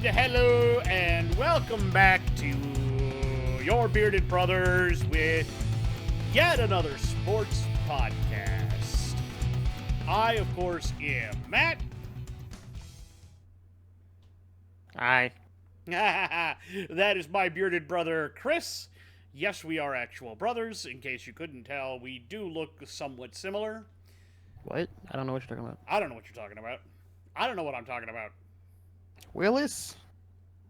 hello, and welcome back to your Bearded Brothers with yet another sports podcast. I, of course, am Matt. Hi. That is my bearded brother, Chris. Yes, we are actual brothers. In case you couldn't tell, we do look somewhat similar. What? I don't know what you're talking about. I don't know what you're talking about. I don't know what I'm talking about. Willis?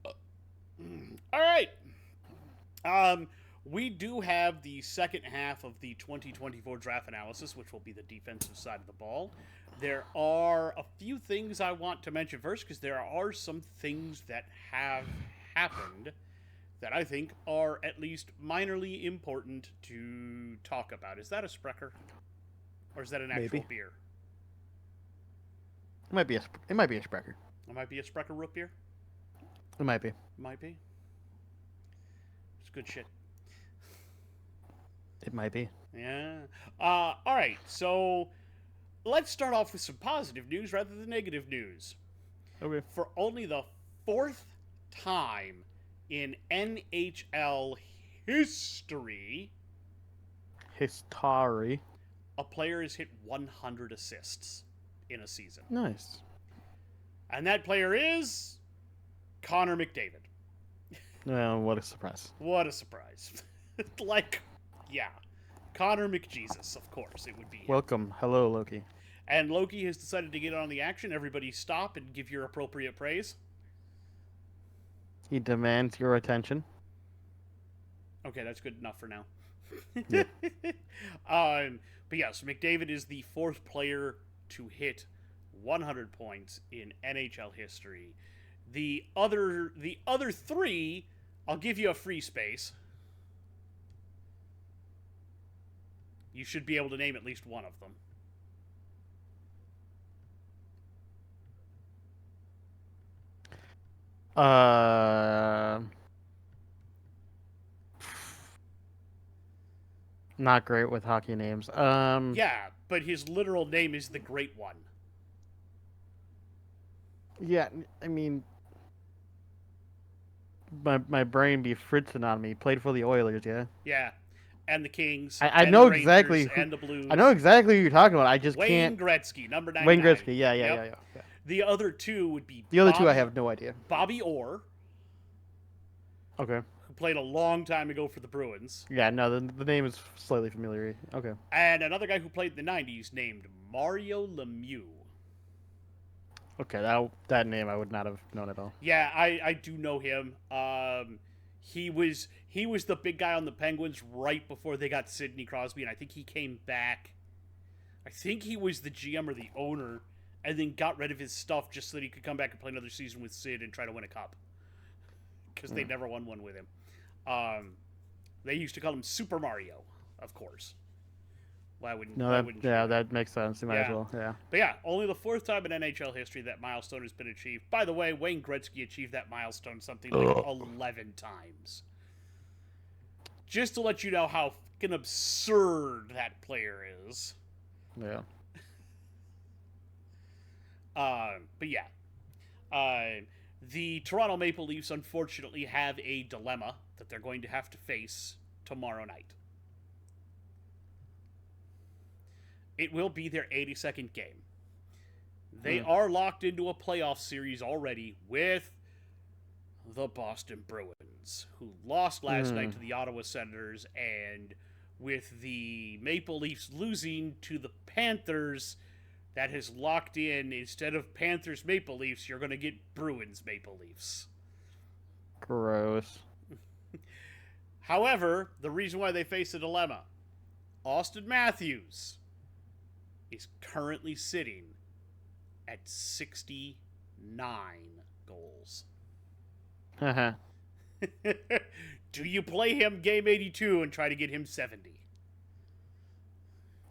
All right. We do have the second half of the 2024 draft analysis, which will be the defensive side of the ball. There are a few things I want to mention first, because there are some things that have happened that I think are at least minorly important to talk about. Is that a Sprecher? Or is that an actual Maybe. beer? It might be a Sprecher. It might be a Sprecher root beer? It might be. Might be. It's good shit. It might be. Yeah. All right. So let's start off with some positive news rather than negative news. Okay. For only the fourth time in NHL history, a player has hit 100 assists in a season. Nice. And that player is Connor McDavid. Well, what a surprise. What a surprise. Yeah. Connor McJesus, of course, it would be him. Welcome. Hello, Loki. And Loki has decided to get on the action. Everybody stop and give your appropriate praise. He demands your attention. Okay, that's good enough for now. Yeah. But yes, McDavid is the fourth player to hit 100 points in NHL history. The other three, I'll give you a free space. You should be able to name at least one of them. Not great with hockey names. Yeah, but his literal name is the Great One. Yeah, I mean, my brain be fritzing on me. Played for the Oilers, yeah. Yeah, and the Kings. I and know the Rangers, exactly and the Blues. I know exactly who you're talking about. I just Wayne can't. Gretzky, number 99. Wayne Gretzky, yeah. Yep. The other two would be The other two, I have no idea. Bobby Orr, Okay. who played a long time ago for the Bruins, Yeah, no, the name is slightly familiar. Okay. and another guy who played in the 90s named Mario Lemieux. Okay, that name I would not have known at all. Yeah, I do know him. He was the big guy on the Penguins right before they got Sidney Crosby, and I think he came back. I think he was the GM or the owner, and then got rid of his stuff just so that he could come back and play another season with Sid and try to win a cup. Because they never won one with him. They used to call him Super Mario, of course. Why wouldn't? No, that makes sense. You might as well. Yeah. But yeah, only the fourth time in NHL history that milestone has been achieved. By the way, Wayne Gretzky achieved that milestone something like 11 times. Just to let you know how fucking absurd that player is. Yeah. But yeah. The Toronto Maple Leafs unfortunately have a dilemma that they're going to have to face tomorrow night. It will be their 82nd game. They are locked into a playoff series already with the Boston Bruins, who lost last night to the Ottawa Senators, and with the Maple Leafs losing to the Panthers, that has locked in, instead of Panthers Maple Leafs, you're going to get Bruins Maple Leafs. Gross. However, the reason why they face a dilemma, Austin Matthews is currently sitting at 69 goals. Haha. Do you play him game 82 and try to get him 70?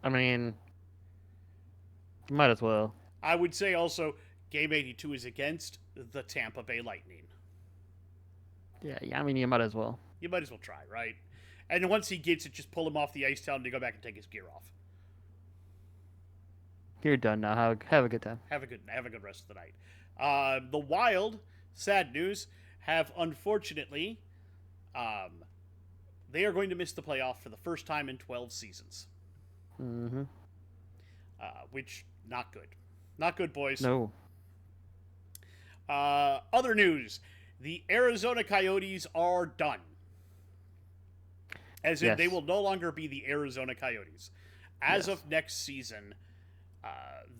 I mean, might as well. I would say also, game 82 is against the Tampa Bay Lightning. Yeah, I mean, you might as well. You might as well try, right? And once he gets it, just pull him off the ice, tell him to go back and take his gear off. You're done now. Have a good time. Have a good rest of the night. The Wild sad news, have unfortunately, they are going to miss the playoff for the first time in 12 seasons. Mm-hmm. Which, not good. Not good, boys. No. Other news. The Arizona Coyotes are done. As in, Yes. they will no longer be the Arizona Coyotes. As Yes. of next season,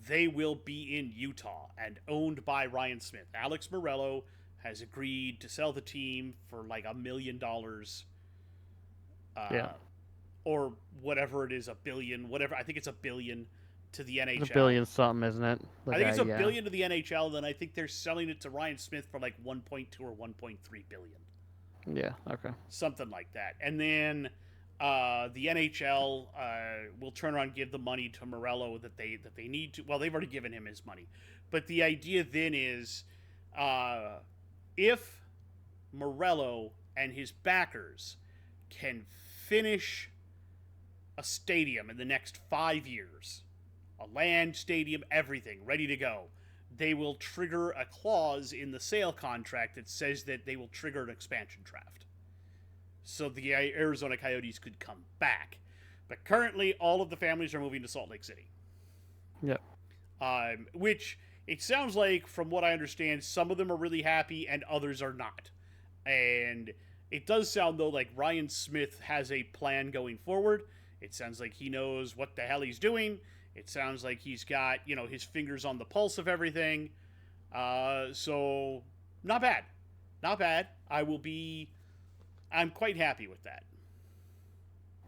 they will be in Utah and owned by Ryan Smith. Alex Morello has agreed to sell the team for like $1 million. Yeah. Or whatever it is, $1 billion, whatever. I think it's $1 billion to the NHL. It's a billion something, isn't it? I think it's $1 billion to the NHL, then I think they're selling it to Ryan Smith for like 1.2 or 1.3 billion. Yeah, okay. Something like that. And then the NHL will turn around and give the money to Morello that they need to. Well, they've already given him his money. But the idea then is if Morello and his backers can finish a stadium in the next 5 years, a land stadium, everything ready to go, they will trigger a clause in the sale contract that says that they will trigger an expansion draft. So the Arizona Coyotes could come back. But currently, all of the families are moving to Salt Lake City. Yep. Which, it sounds like, from what I understand, some of them are really happy and others are not. And it does sound, though, like Ryan Smith has a plan going forward. It sounds like he knows what the hell he's doing. It sounds like he's got, his fingers on the pulse of everything. So, not bad. Not bad. I'm quite happy with that.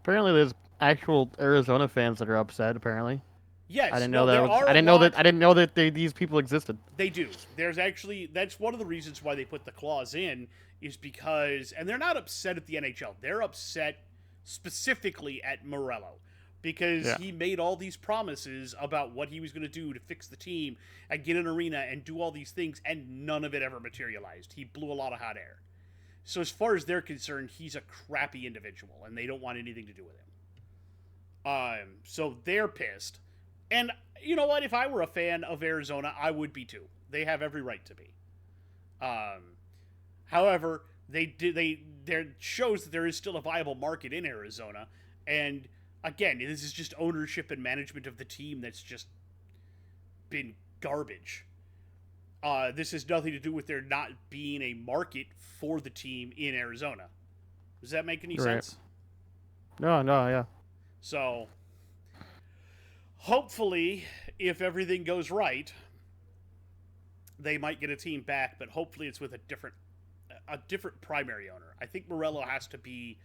Apparently, there's actual Arizona fans that are upset. Apparently, yes, I didn't know that. I didn't know that these people existed. They do. There's actually that's one of the reasons why they put the clause in is because, and they're not upset at the NHL. They're upset specifically at Morello because he made all these promises about what he was going to do to fix the team and get an arena and do all these things, and none of it ever materialized. He blew a lot of hot air. So as far as they're concerned, he's a crappy individual, and they don't want anything to do with him. So they're pissed. And you know what? If I were a fan of Arizona, I would be too. They have every right to be. However, there shows that there is still a viable market in Arizona, and again, this is just ownership and management of the team that's just been garbage. This has nothing to do with there not being a market for the team in Arizona. Does that make any sense? No, yeah. So, hopefully, if everything goes right, they might get a team back, but hopefully it's with a different primary owner. I think Morello has to be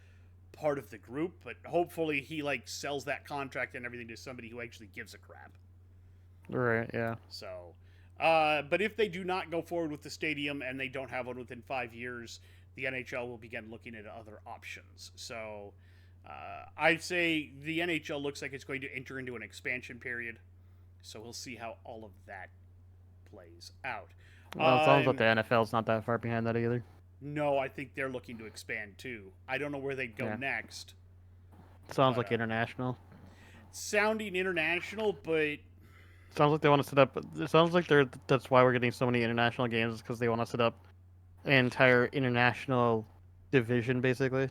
part of the group, but hopefully he sells that contract and everything to somebody who actually gives a crap. Right, yeah. So, but if they do not go forward with the stadium and they don't have one within 5 years, the NHL will begin looking at other options. So, I'd say the NHL looks like it's going to enter into an expansion period. So we'll see how all of that plays out. Well, it sounds like the NFL's not that far behind that either. No, I think they're looking to expand too. I don't know where they'd go next. Sounds like international. Sounding international, but sounds like they want to set up. It sounds like that's why we're getting so many international games, because they want to set up an entire international division, basically.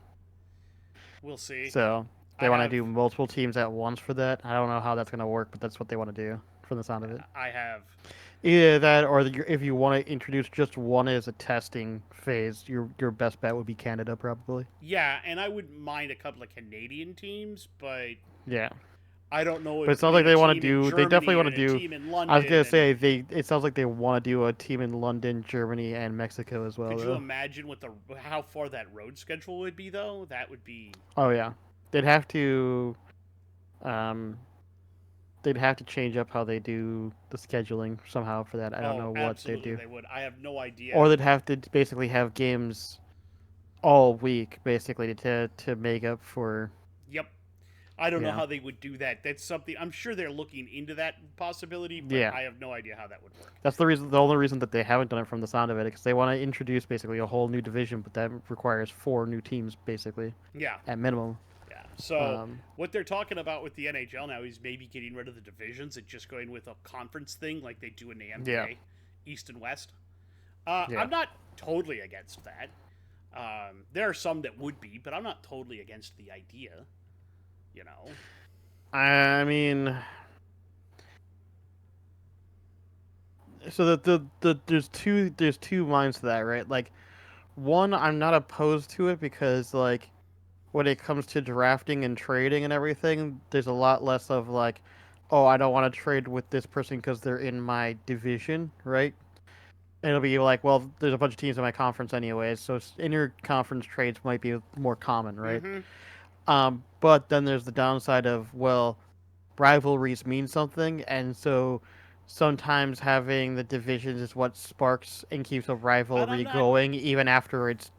We'll see. So they want to do multiple teams at once for that. I don't know how that's going to work, but that's what they want to do, from the sound of it. I have. Either that, or if you want to introduce just one as a testing phase, your best bet would be Canada, probably. Yeah, and I wouldn't mind a couple of Canadian teams, but yeah, I don't know. But it sounds like they want to do. They definitely want to do. I was gonna say It sounds like they want to do a team in London, Germany, and Mexico as well. Could you imagine how far that road schedule would be, though? That would be. Oh yeah, they'd have to. They'd have to change up how they do the scheduling somehow for that. I don't know what they do. They would. I have no idea. Or they'd have to basically have games all week, basically, to make up for. Yep. I don't know how they would do that. That's something I'm sure they're looking into that possibility, but I have no idea how that would work. That's the reason. The only reason that they haven't done it, from the sound of it, because they want to introduce basically a whole new division, but that requires 4 new teams, basically. Yeah. At minimum. Yeah. So what they're talking about with the NHL now is maybe getting rid of the divisions and just going with a conference thing like they do in the NBA, East and West. Yeah. I'm not totally against that. There are some that would be, but I'm not totally against the idea. You know. I mean, so there's two minds to that, right? Like, one, I'm not opposed to it because like when it comes to drafting and trading and everything, there's a lot less of like, oh, I don't want to trade with this person because they're in my division, right? And it'll be like, well, there's a bunch of teams in my conference anyways, so inter-conference trades might be more common, right? Mm-hmm. But then there's the downside of, well, rivalries mean something, and so sometimes having the divisions is what sparks and keeps a And rivalry going, even after it's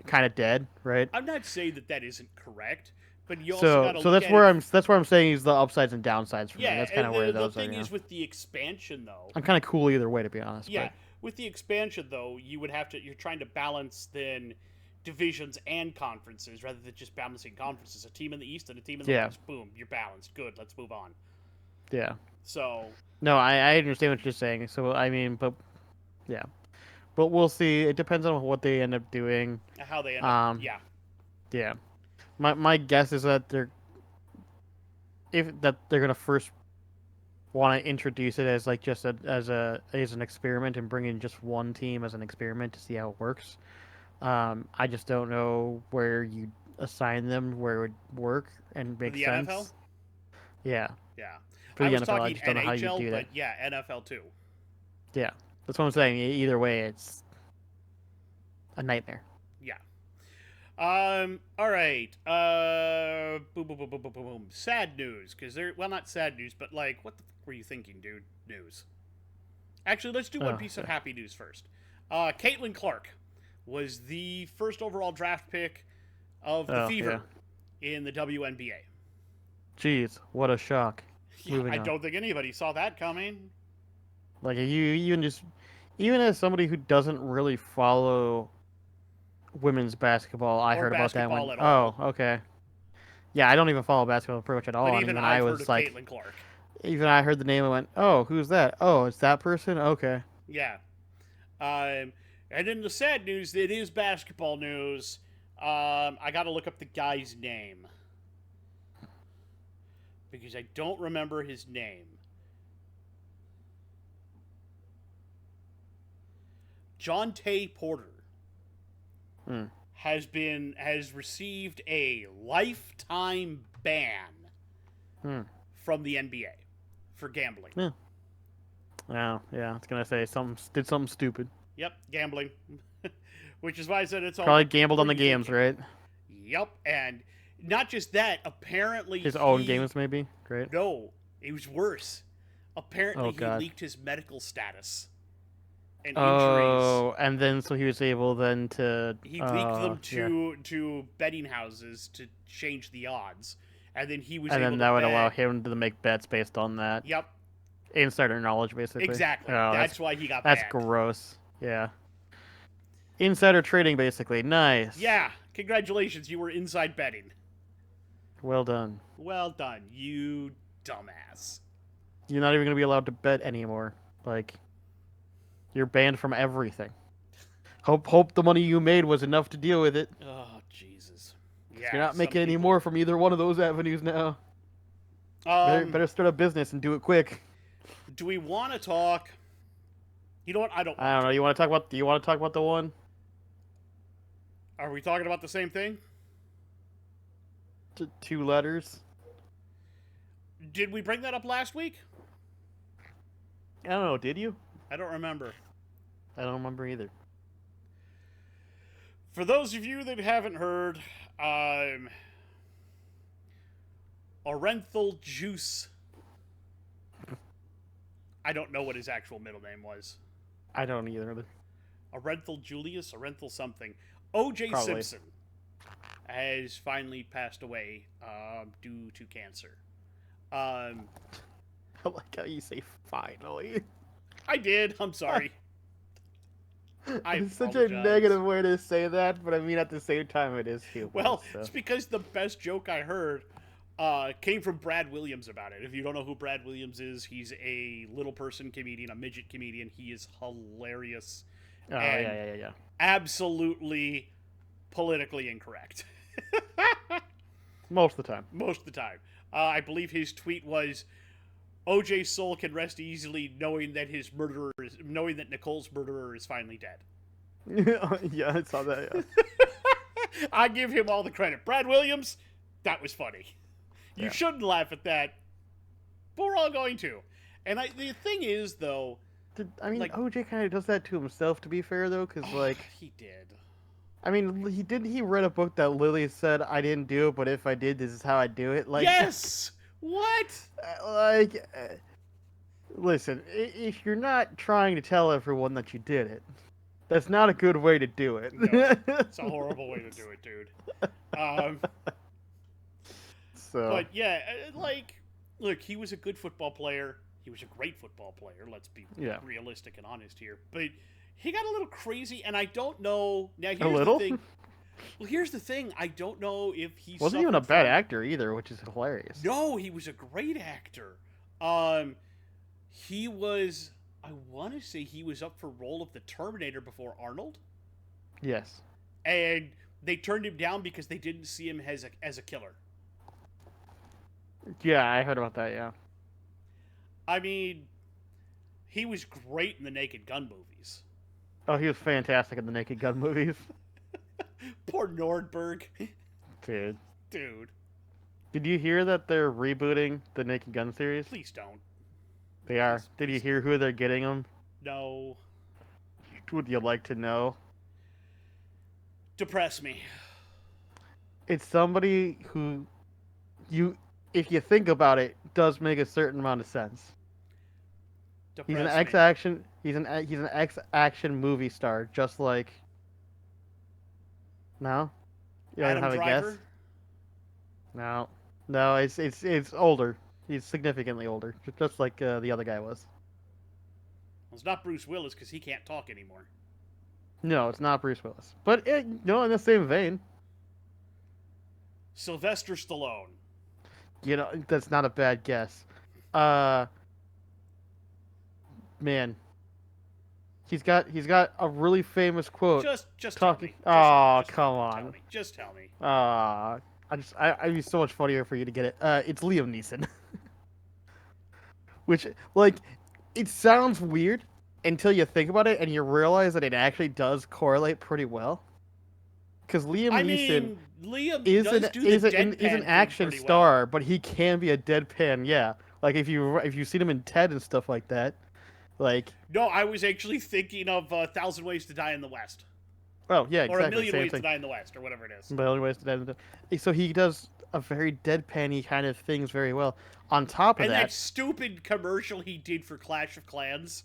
kind of dead, right? I'm not saying that that isn't correct, but you also got So to so look that's at it. where I'm saying is the upsides and downsides for me. Yeah, That's kind and of where the those are. thing is with the expansion though. I'm kind of cool either way, to be honest. Yeah, But with the expansion though, you're trying to balance then divisions and conferences rather than just balancing conferences. A team in the East and a team in the yeah, West. Boom, you're balanced. Good. Let's move on. yeah. So No, I understand what you're saying. So I mean, but yeah, but we'll see. It depends on what they end up doing. how they end up. Um, Yeah. yeah. My guess is that they're gonna first want to introduce it as like just as an experiment and bring in just one team as an experiment to see how it works. I just don't know where you assign them, where it would work and For make the NFL. sense. Yeah, Yeah. for I the was NFL, I talking just don't know how you NHL, do that. but yeah, NFL too. Yeah, that's what I'm saying. Either way, it's a nightmare. Yeah. All right. Boom, boom, boom, boom, boom, boom, boom. Sad news, because not sad news, but like, what the fuck were you thinking, dude? News. Actually, let's do one Oh, piece of okay. happy news first. Caitlin Clark was the first overall draft pick of the Oh, yeah. Fever in the WNBA. Jeez, what a shock. Yeah, I Moving on. don't think anybody saw that coming. Like even as somebody who doesn't really follow women's basketball, I Or heard about that and went, basketball at oh, all. okay. Yeah, I don't even follow basketball pretty much at But all, and even even I I've heard was of like, Caitlin Clark. even I heard the name and went, oh, who's that? Oh, it's that person. Okay. Yeah. And in the sad news, it is basketball news. I got to look up the guy's name because I don't remember his name. John Tay Porter Hmm. has received a lifetime ban Hmm. from the NBA for gambling. Yeah. Oh, yeah. I was gonna say did something stupid. Yep, gambling. Which is why I said it's all. Probably gambled What on are the you games, thinking? right? Yep, and not just that. Apparently, His own games, maybe. Great. no, it was worse. Apparently, Oh he God. leaked his medical status and injuries. Oh, and then so he was able then to. He leaked them Yeah. to betting houses to change the odds, and then he was And able then to that would allow bet. him to make bets based on that Yep, insider knowledge, basically. exactly. Oh, That's why he got that's banned. gross. Yeah. Insider trading, basically. Nice. Yeah, congratulations, you were inside betting. Well done. Well done, you dumbass. You're not even gonna be allowed to bet anymore. Like, you're banned from everything. Hope the money you made was enough to deal with it. Oh Jesus. 'Cause Yeah, you're not some making any people. more from either one of those avenues now. Better start a business and do it quick. Do we want to talk? You know what? I don't I want don't know. to. You want to talk about? Do you want to talk about the one? Are we talking about the same thing? Two letters. Did we bring that up last week? I don't know. Did you? I don't remember. I don't remember either. For those of you that haven't heard, Orenthal Juice. I don't know what his actual middle name was. I don't either. Orenthal Julius, Orenthal something. O.J. Probably. Simpson has finally passed away due to cancer. I like how you say finally. I did. I'm sorry. It's such a negative way to say that, but I mean at the same time it is humorous. Well, so. it's because the best joke I heard came from Brad Williams about it. If you don't know who Brad Williams is, he's a little person comedian, a midget comedian. He is hilarious. Oh and yeah. absolutely politically incorrect. Most of the time. Most of the time. I believe his tweet was, OJ's soul can rest easily knowing that knowing that Nicole's murderer is finally dead. Yeah, I saw that. Yeah. I give him all the credit. Brad Williams, that was funny. You shouldn't laugh at that, but we're all going to. And the thing is, though, I mean, like, OJ kind of does that to himself. To be fair, though, because like he did. I mean, he read a book that Lily said I didn't do it, but if I did, this is how I do it. Like, yes. What? Like, listen, if you're not trying to tell everyone that you did it, that's not a good way to do it. No, it's a horrible way to do it, dude. So, but yeah, like, look, he was a good football player. He was a great football player. Let's be realistic and honest here. But he got a little crazy, and I don't know. Now, here's the thing. Well, here's the thing. I don't know if he wasn't even a bad actor either, which is hilarious. No, he was a great actor. He was. I want to say he was up for role of the Terminator before Arnold. Yes. And they turned him down because they didn't see him as a killer. Yeah, I heard about that. Yeah. I mean, he was great in the Naked Gun movies. Oh, he was fantastic in the Naked Gun movies. Poor Nordberg. Dude. Did you hear that they're rebooting the Naked Gun series? Please don't. They are. Did you hear who they're getting them? No. Would you like to know? Depress me. It's somebody who if you think about it, does make a certain amount of sense. He's an ex-action. He's an ex-action movie star, just like. No, you don't have a guess. No, it's older. He's significantly older, just like the other guy was. Well, it's not Bruce Willis because he can't talk anymore. No, it's not Bruce Willis, but in the same vein. Sylvester Stallone. That's not a bad guess. Man, he's got a really famous quote. Just talking. Tell me. Come on. Just tell me. I'd be so much funnier for you to get it. It's Liam Neeson. Which, like, it sounds weird until you think about it and you realize that it actually does correlate pretty well. Because Liam Neeson is an action star, but he can be a deadpan. Yeah, like if you've seen him in Ted and stuff like that, like. No, I was actually thinking of 1,000 Ways to Die in the West. Oh yeah, exactly. Or A Million Ways to Die in the West, or whatever it is. A Million Ways to Die in the West. So he does a very deadpan-y kind of things very well. On top of that stupid commercial he did for Clash of Clans.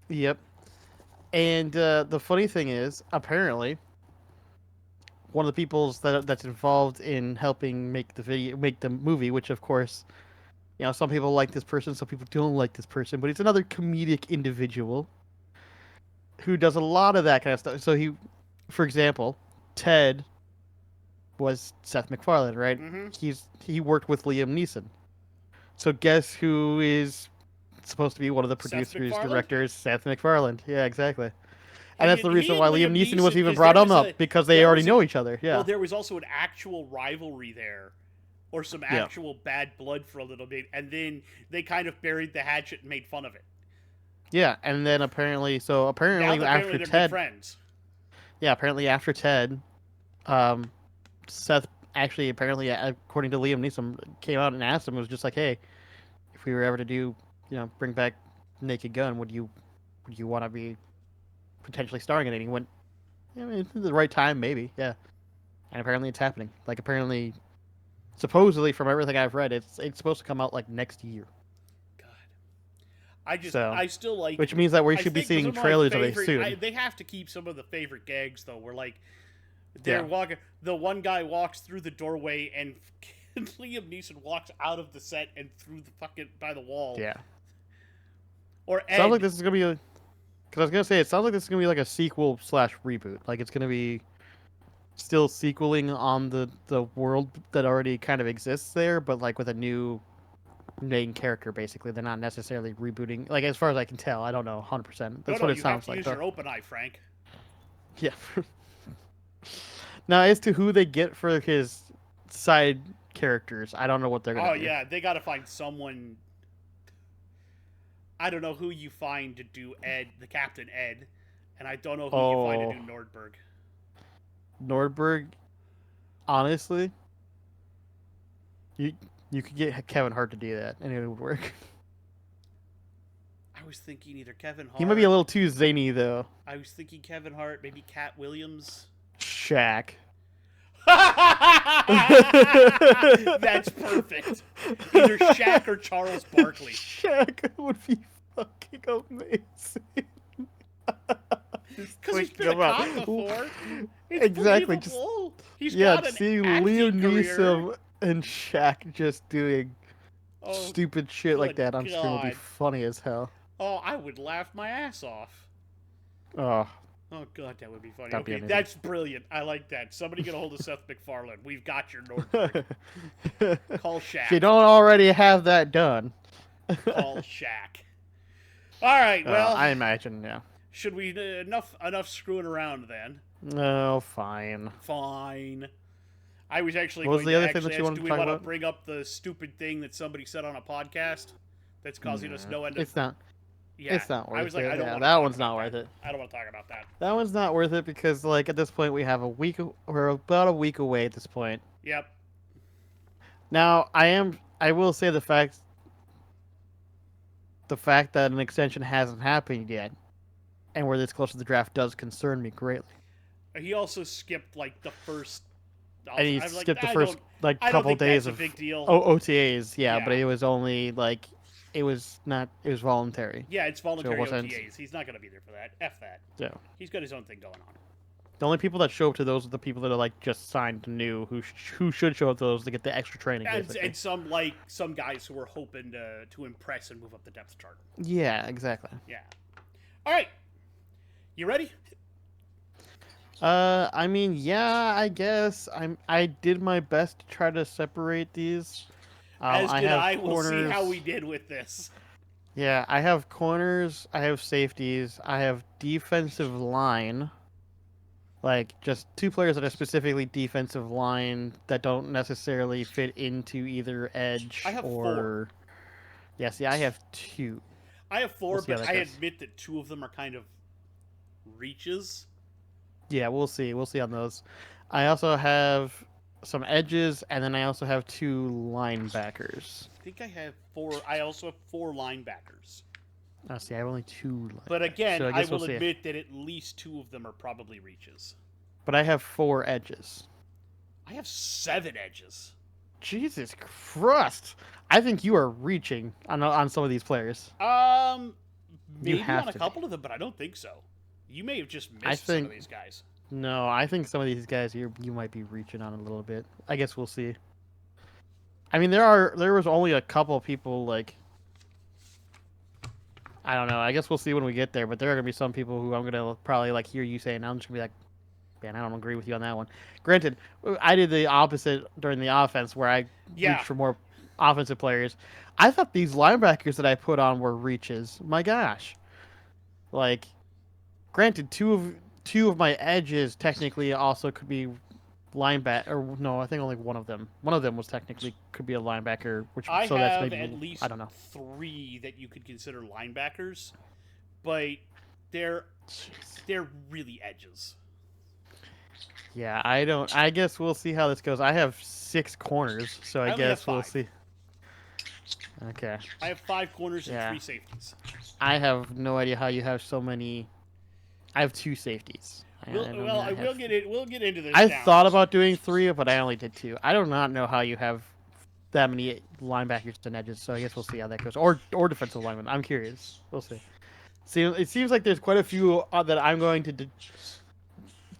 Yep. And the funny thing is, apparently, one of the people that's involved in helping make the movie, which of course, some people like this person, some people don't like this person, but it's another comedic individual who does a lot of that kind of stuff. So for example, Ted was Seth MacFarlane, right? Mm-hmm. He worked with Liam Neeson. So guess who is supposed to be one of the producers, directors? Seth MacFarlane. Yeah, exactly. And that's the reason why Liam Neeson was even brought up, because they already know each other. Yeah. Well, there was also an actual rivalry there, or some actual bad blood for a little bit, and then they kind of buried the hatchet and made fun of it. Yeah, and then apparently after Ted, friends. Yeah, apparently after Ted, Seth actually apparently, according to Liam Neeson, came out and asked him. It was just like, hey, if we were ever to do, bring back Naked Gun, would you want to be potentially starring in it? And he went, it's the right time, maybe, yeah. And apparently it's happening. Like, apparently, supposedly, from everything I've read, it's supposed to come out like next year. God, I still like. Which means that we should be seeing trailers of it soon. They have to keep some of the favorite gags though. Where like, they're walking. The one guy walks through the doorway and Liam Neeson walks out of the set and through the fucking by the wall. Yeah. Or Ed. Sounds like this is gonna be because I was gonna say it sounds like this is gonna be like a sequel / reboot. Like it's gonna be still sequeling on the world that already kind of exists there, but like with a new main character. Basically, they're not necessarily rebooting. Like as far as I can tell, I don't know 100%. That's what it sounds like. Use your open eye, Frank. Yeah. Now, as to who they get for his side characters, I don't know what they're gonna Oh do. yeah, they got to find someone. I don't know who you find to do Ed, the Captain Ed, and I don't know who you find to Oh, do Nordberg. Nordberg. Honestly, you you could get Kevin Hart to do that, and it would work. I was thinking either Kevin He might be a Hart. little too zany though. I was thinking Kevin Hart, maybe Cat Williams. Shaq. That's perfect. Either Shaq or Charles Barkley. Shaq would be fucking amazing. Because he's been a cop before. It's Exactly. believable. He's Yeah, got an seeing acting Liam career. Neeson and Shaq just doing Oh, stupid shit like good that on screen would be God. funny as hell. Oh, I would laugh my ass off. Oh, Oh god, that would be funny. That'd be Okay, amazing. that's brilliant. I like that. Somebody get a hold of Seth MacFarlane. We've got your Nordberg. Call if you Shaq. don't already have that done. Call Shaq. All right. Well, I imagine, yeah. should we enough screwing around then? No, fine. Fine. I was actually What was going the to other thing that actually you ask, wanted do to we talk want to about? bring up the stupid thing that somebody said on a podcast that's causing us no end of... It's not. Yeah, It's not worth I was like, it. I don't Yeah, want that one's not worth it. I don't want to talk about that. That one's not worth it because, like, at this point, we have a week. We're about a week away at this point. Yep. Now, I will say the fact that an extension hasn't happened yet, and we're this close to the draft, does concern me greatly. He also skipped like the first. And he I was skipped the I first don't couple think days that's of a big deal. OTAs. Yeah, but Yeah. it was only like it was not. It was voluntary. Yeah, it's voluntary wasn't- OTAs. He's not going to be there for that. F that. So He's got his own thing going on. the only people that show up to those are the people that are like just signed new, who should show up to those to get the extra training. And some guys who are hoping to impress and move up the depth chart. Yeah, exactly. Yeah. All right. You ready? I mean, yeah, I guess I did my best to try to separate these. As did I. corners. We'll see how we did with this. Yeah, I have corners, I have safeties, I have defensive line. Like, just two players that are specifically defensive line that don't necessarily fit into either edge I have or... 4. Yeah, see, I have 2. I have 4, We'll see how but that I goes. admit that 2 of them are kind of reaches. Yeah, we'll see. We'll see on those. I also have some edges, and then I also have 2 linebackers. I think I have 4. I also have 4 linebackers. Oh, see, I have only 2 linebackers. But again, so I guess will we'll see. admit that at least 2 of them are probably reaches. But I have 4 edges. I have 7 edges. Jesus Christ! I think you are reaching on some of these players. Maybe have on a to be. couple of them, but I don't think so. You may have just I missed some of think- these guys. No, I think some of these guys you might be reaching on a little bit. I guess we'll see. I mean, there was only a couple people like. I don't know. I guess we'll see when we get there. But there are gonna be some people who I'm gonna probably like hear you say, and I'm just gonna be like, man, I don't agree with you on that one. Granted, I did the opposite during the offense where I Yeah. reached for more offensive players. I thought these linebackers that I put on were reaches. My gosh, like, granted, two of my edges technically also could be linebacker. Or no, I think only one of them. One of them was technically could be a linebacker. Which I so that's have maybe at least I don't know. 3 that you could consider linebackers, but they're really edges. Yeah, I don't. I guess we'll see how this goes. I have 6 corners, so I I only have guess we'll 5. see. Okay. I have 5 corners and Yeah. 3 safeties. I have no idea how you have so many. I have 2 safeties. We'll get into this. I now. thought about doing 3, but I only did 2. I do not know how you have that many linebackers and edges, so I guess we'll see how that goes. Or defensive linemen. I'm curious. We'll see. See, it seems like there's quite a few that I'm going to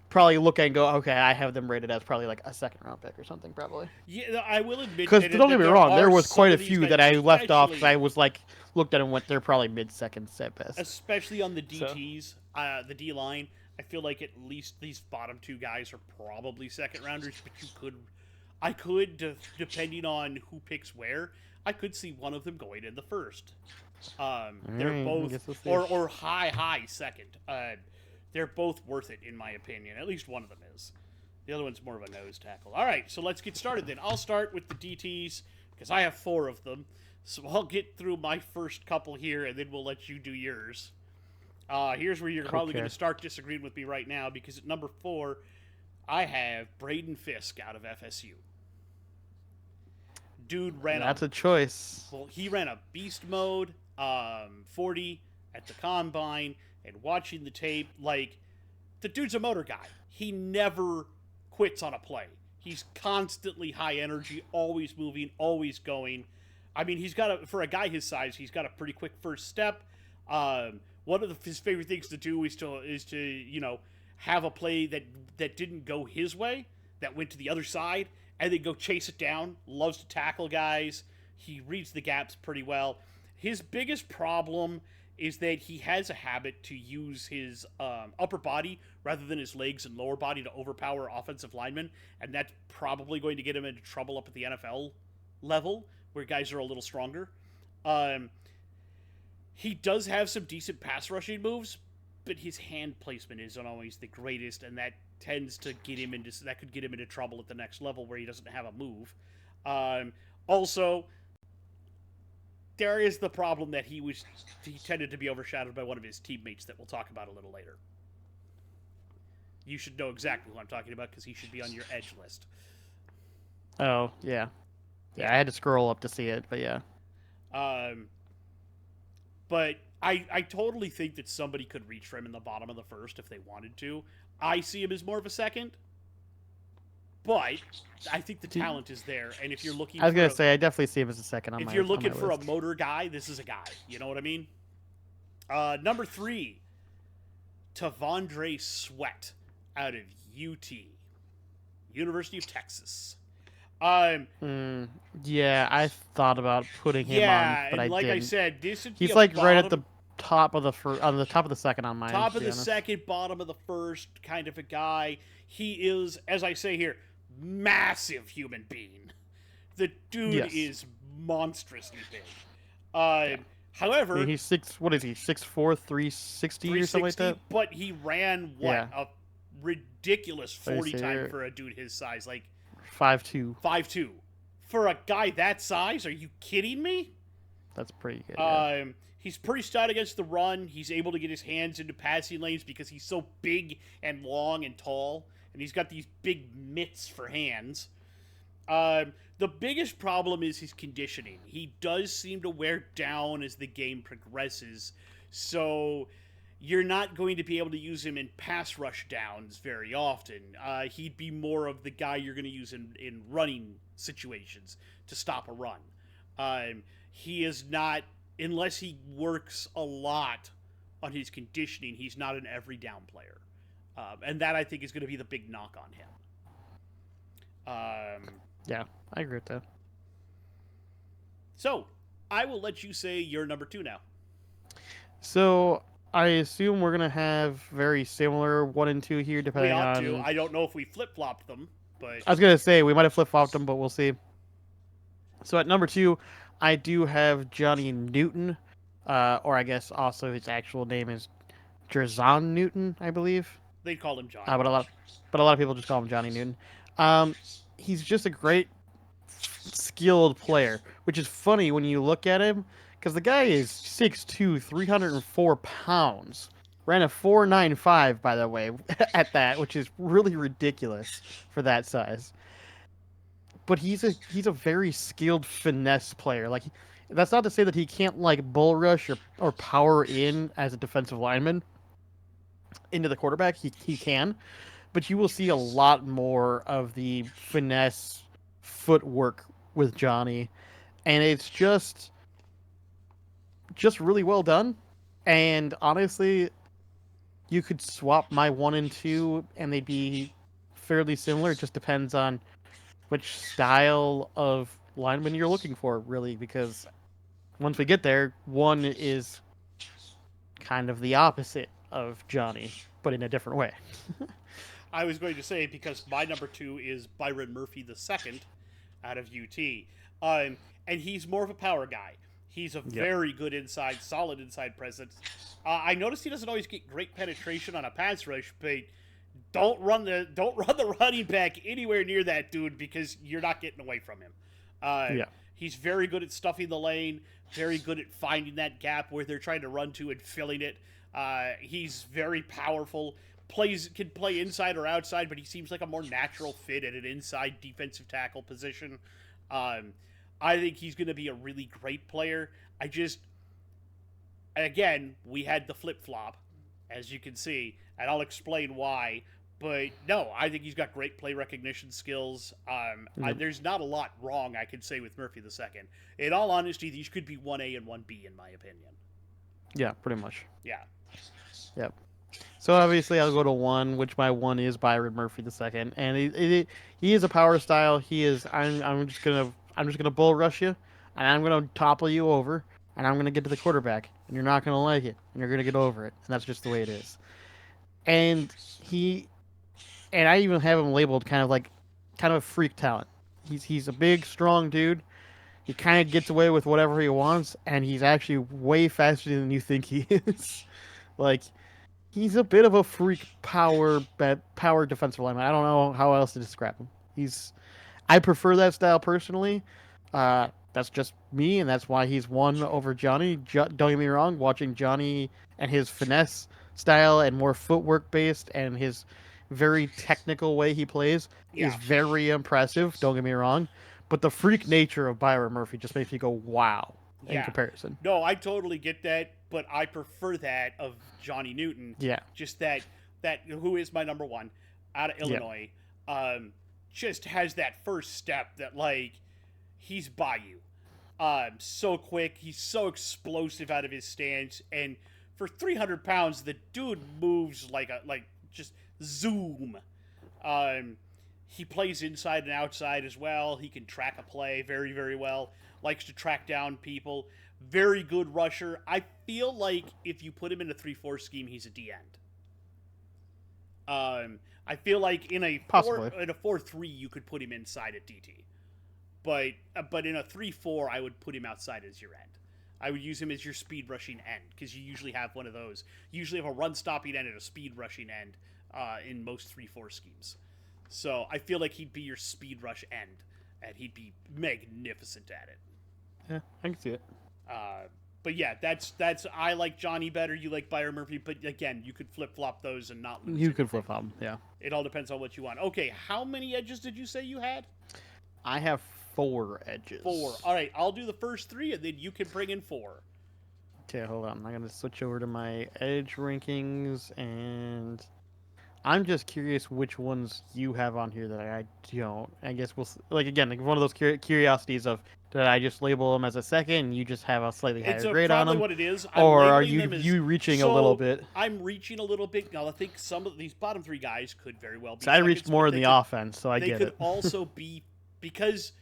probably look at and go, okay, I have them rated as probably like a 2nd round pick or something, probably. Yeah, I will admit. Because don't get me wrong, there was quite a few that I left off because I especially- was like, looked at and went, they're probably mid-seconds at best. especially on the DTs, the D line. I feel like at least these bottom 2 guys are probably 2nd rounders, but I could, depending on who picks where, I could see one of them going in the 1st. They're Alright, I both guess we'll see. or high 2nd. They're both worth it, in my opinion. At least one of them is. The other one's more of a nose tackle. All right, so let's get started then. I'll start with the DTs because I have 4 of them. So I'll get through my first couple here, and then we'll let you do yours. Here's where you're probably going to start disagreeing with me right now, because at number 4, I have Braden Fisk out of FSU. Dude ran That's a choice. Well, he ran a beast mode 40 at the combine, and watching the tape, like, the dude's a motor guy. He never quits on a play. He's constantly high energy, always moving, always going. I mean, for a guy his size, he's got a pretty quick first step. One of his favorite things to do is to have a play that didn't go his way, that went to the other side, and then go chase it down. Loves to tackle guys. He reads the gaps pretty well. His biggest problem is that he has a habit to use his upper body rather than his legs and lower body to overpower offensive linemen, and that's probably going to get him into trouble up at the NFL level, where guys are a little stronger. He does have some decent pass rushing moves, but his hand placement isn't always the greatest, and that tends to get him into trouble at the next level where he doesn't have a move. Also, there is the problem that he tended to be overshadowed by one of his teammates that we'll talk about a little later. You should know exactly who I'm talking about because he should be on your edge list. Oh, yeah. Yeah, I had to scroll up to see it, but yeah. But I totally think that somebody could reach for him in the bottom of the first if they wanted to. I see him as more of a second, but I think the talent is there. And if you're looking, I was gonna say I definitely see him as a second. If you're looking for a motor guy, this is a guy. You know what I mean? Number 3, Tavondre Sweat out of UT, University of Texas. Yeah, I thought about putting him on, but I didn't. I said, he's like right at the top of the top of the second on mine. Top of the second, bottom of the first, kind of a guy. He is, as I say here, massive human being. The dude is monstrously big. However, he's 6'4", 360 or something like that. But he ran a ridiculous 40 time for a dude his size, like 5'2". 5'2". For a guy that size, are you kidding me? That's pretty good. He's pretty stout against the run. He's able to get his hands into passing lanes because he's so big and long and tall, and he's got these big mitts for hands. The biggest problem is his conditioning. He does seem to wear down as the game progresses, so you're not going to be able to use him in pass rush downs very often. He'd be more of the guy you're going to use in running situations to stop a run. He is not, unless he works a lot on his conditioning, he's not an every down player. And that, I think, is going to be the big knock on him. Yeah, I agree with that. So, I will let you say your number 2 now. So, I assume we're going to have very similar 1 and 2 here, depending on... We ought to. I don't know if we flip-flopped them, but... I was going to say, we might have flip-flopped them, but we'll see. So, at number 2, I do have Johnny Newton, or I guess also his actual name is Jerzon Newton, I believe. They call him Johnny. But a lot of people just call him Johnny Newton. He's just a great, skilled player, which is funny when you look at him, because the guy is 6'2", 304 pounds. Ran a 4.95, by the way, at that, which is really ridiculous for that size. But he's a very skilled finesse player. Like, that's not to say that he can't like bull rush or power in as a defensive lineman into the quarterback. He can, but you will see a lot more of the finesse footwork with Johnny, and it's just really well done. And honestly, you could swap my 1 and 2 and they'd be fairly similar. It just depends on which style of lineman you're looking for, really, because once we get there, 1 is kind of the opposite of Johnny, but in a different way. I was going to say, because my number 2 is Byron Murphy II out of UT. And he's more of a power guy. He's a Yep. very good solid inside presence. I noticed he doesn't always get great penetration on a pass rush, but don't run the running back anywhere near that dude because you're not getting away from him. Yeah. He's very good at stuffing the lane, very good at finding that gap where they're trying to run to and filling it. He's very powerful. Can play inside or outside, but he seems like a more natural fit at an inside defensive tackle position. I think he's going to be a really great player. Again, we had the flip flop, as you can see, and I'll explain why. But no, I think he's got great play recognition skills. There's not a lot wrong I could say with Murphy II. In all honesty, these could be 1A and 1B in my opinion. Yeah, pretty much. Yeah. Yep. So obviously I'll go to 1, which my 1 is Byron Murphy II, and he is a power style. He is. I'm just gonna bull rush you, and I'm gonna topple you over, and I'm gonna get to the quarterback, and you're not gonna like it, and you're gonna get over it, and that's just the way it is. And I even have him labeled kind of a freak talent. He's a big, strong dude. He kind of gets away with whatever he wants, and he's actually way faster than you think he is. Like, he's a bit of a freak power defensive lineman. I don't know how else to describe him. I prefer that style personally. That's just me, and that's why he's 1 over Johnny. Don't get me wrong, watching Johnny and his finesse style and more footwork based and his very technical way he plays is very impressive. Don't get me wrong, but the freak nature of Byron Murphy just makes me go wow in comparison. No, I totally get that, but I prefer that of Johnny Newton. Yeah. Just that who is my number 1 out of Illinois, just has that first step that like he's by you. So quick, he's so explosive out of his stance, and for 300 pounds, the dude moves like just zoom. He plays inside and outside as well. He can track a play very, very well. Likes to track down people. Very good rusher. I feel like if you put him in a 3-4 scheme, he's a D end. I feel like in a 4-3, you could put him inside at DT. But in a 3-4, I would put him outside as your end. I would use him as your speed rushing end because you usually have one of those. You usually have a run stopping end and a speed rushing end in most 3-4 schemes. So I feel like he'd be your speed rush end, and he'd be magnificent at it. Yeah, I can see it. But yeah, that's I like Johnny better. You like Byron Murphy, but again, you could flip flop those and not lose. You could flip flop them, yeah. It all depends on what you want. Okay, how many edges did you say you had? I have 4 edges. 4. All right, I'll do the first 3, and then you can bring in 4. Okay, hold on. I'm going to switch over to my edge rankings, and I'm just curious which ones you have on here that I don't. I guess again, one of those curiosities of, did I just label them as a second and you just have a slightly higher grade on them? Probably what it is. Or are you reaching a little bit? I'm reaching a little bit. Now, I think some of these bottom 3 guys could very well be. So I reached more in the offense, so I get it. They could also be, because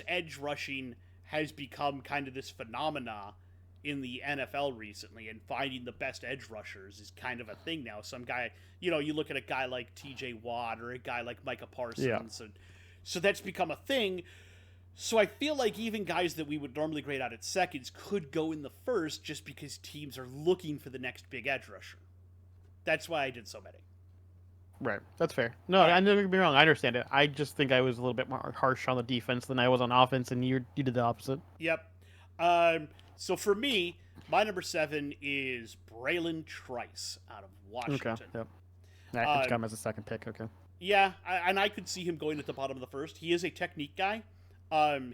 edge rushing has become kind of this phenomena in the NFL recently, and finding the best edge rushers is kind of a thing now. Some guy, you look at a guy like TJ Watt or a guy like Micah Parsons, and so that's become a thing. So I feel like even guys that we would normally grade out at seconds could go in the first just because teams are looking for the next big edge rusher. That's why I did so many. Right, that's fair. No, I don't get me wrong. I understand it. I just think I was a little bit more harsh on the defense than I was on offense, and you did the opposite. Yep. So for me, my number 7 is Braylon Trice out of Washington. Okay, yep. That could come as a second pick, okay. Yeah, and I could see him going at the bottom of the first. He is a technique guy.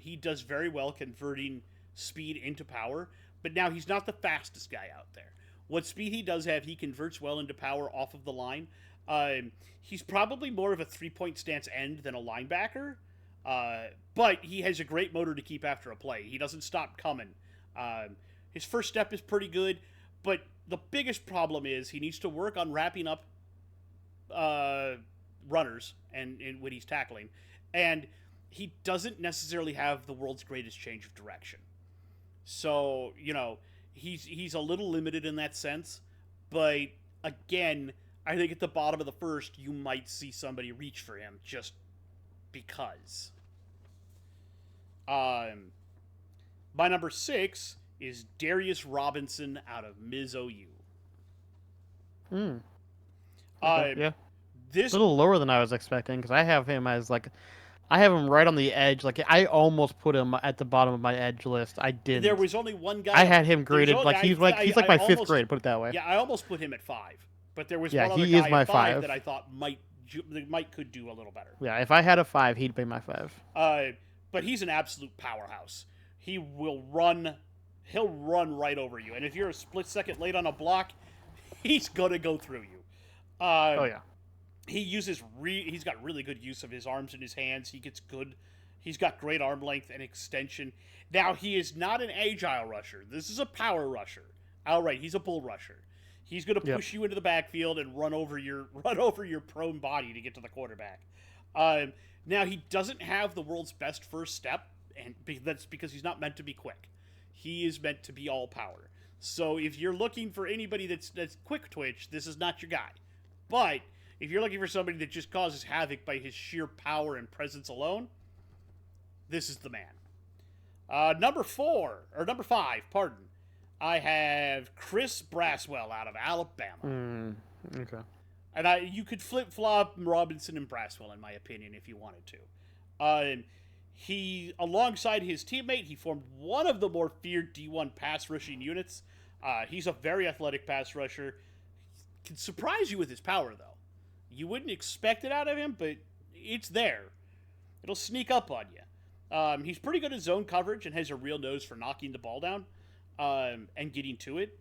He does very well converting speed into power, but now he's not the fastest guy out there. What speed he does have, he converts well into power off of the line. He's probably more of a 3-point stance end than a linebacker, but he has a great motor to keep after a play. He doesn't stop coming. His first step is pretty good, but the biggest problem is he needs to work on wrapping up runners and when he's tackling, and he doesn't necessarily have the world's greatest change of direction. So, he's a little limited in that sense, but again, I think at the bottom of the first, you might see somebody reach for him just because. My number 6 is Darius Robinson out of Ms. OU. Hmm. Okay. Uh, Yeah. A this little lower than I was expecting because I have him as like I have him right on the edge. Like I almost put him at the bottom of my edge list. I there didn't. was only one I guy. had him There's graded only, like he's like I my fifth almost grade. Put it that way. yeah I almost put him at 5, but there was Yeah, one other he is guy my at 5 5. that I thought might could do a little better. Yeah, if I had a 5, he'd be my 5. Uh, but he's an absolute powerhouse. He will run. He'll run right over you, and if you're a split second late on a block, he's gonna go through you. Oh yeah. He's got really good use of his arms and his hands. He's got great arm length and extension. Now he is not an agile rusher. This is a power rusher. All right, he's a bull rusher. He's going to Yep. push you into the backfield and run over your prone body to get to the quarterback. Now he doesn't have the world's best first step, and that's because he's not meant to be quick. He is meant to be all power. So if you're looking for anybody that's quick twitch, this is not your guy. But if you're looking for somebody that just causes havoc by his sheer power and presence alone, this is the man. Number 5, pardon. I have Chris Braswell out of Alabama. Okay. And you could flip flop Robinson and Braswell, in my opinion, if you wanted to. He, alongside his teammate, he formed one of the more feared D1 pass rushing units. He's a very athletic pass rusher. Can surprise you with his power, though. You wouldn't expect it out of him, but it's there. It'll sneak up on you. He's pretty good at zone coverage and has a real nose for knocking the ball down and getting to it.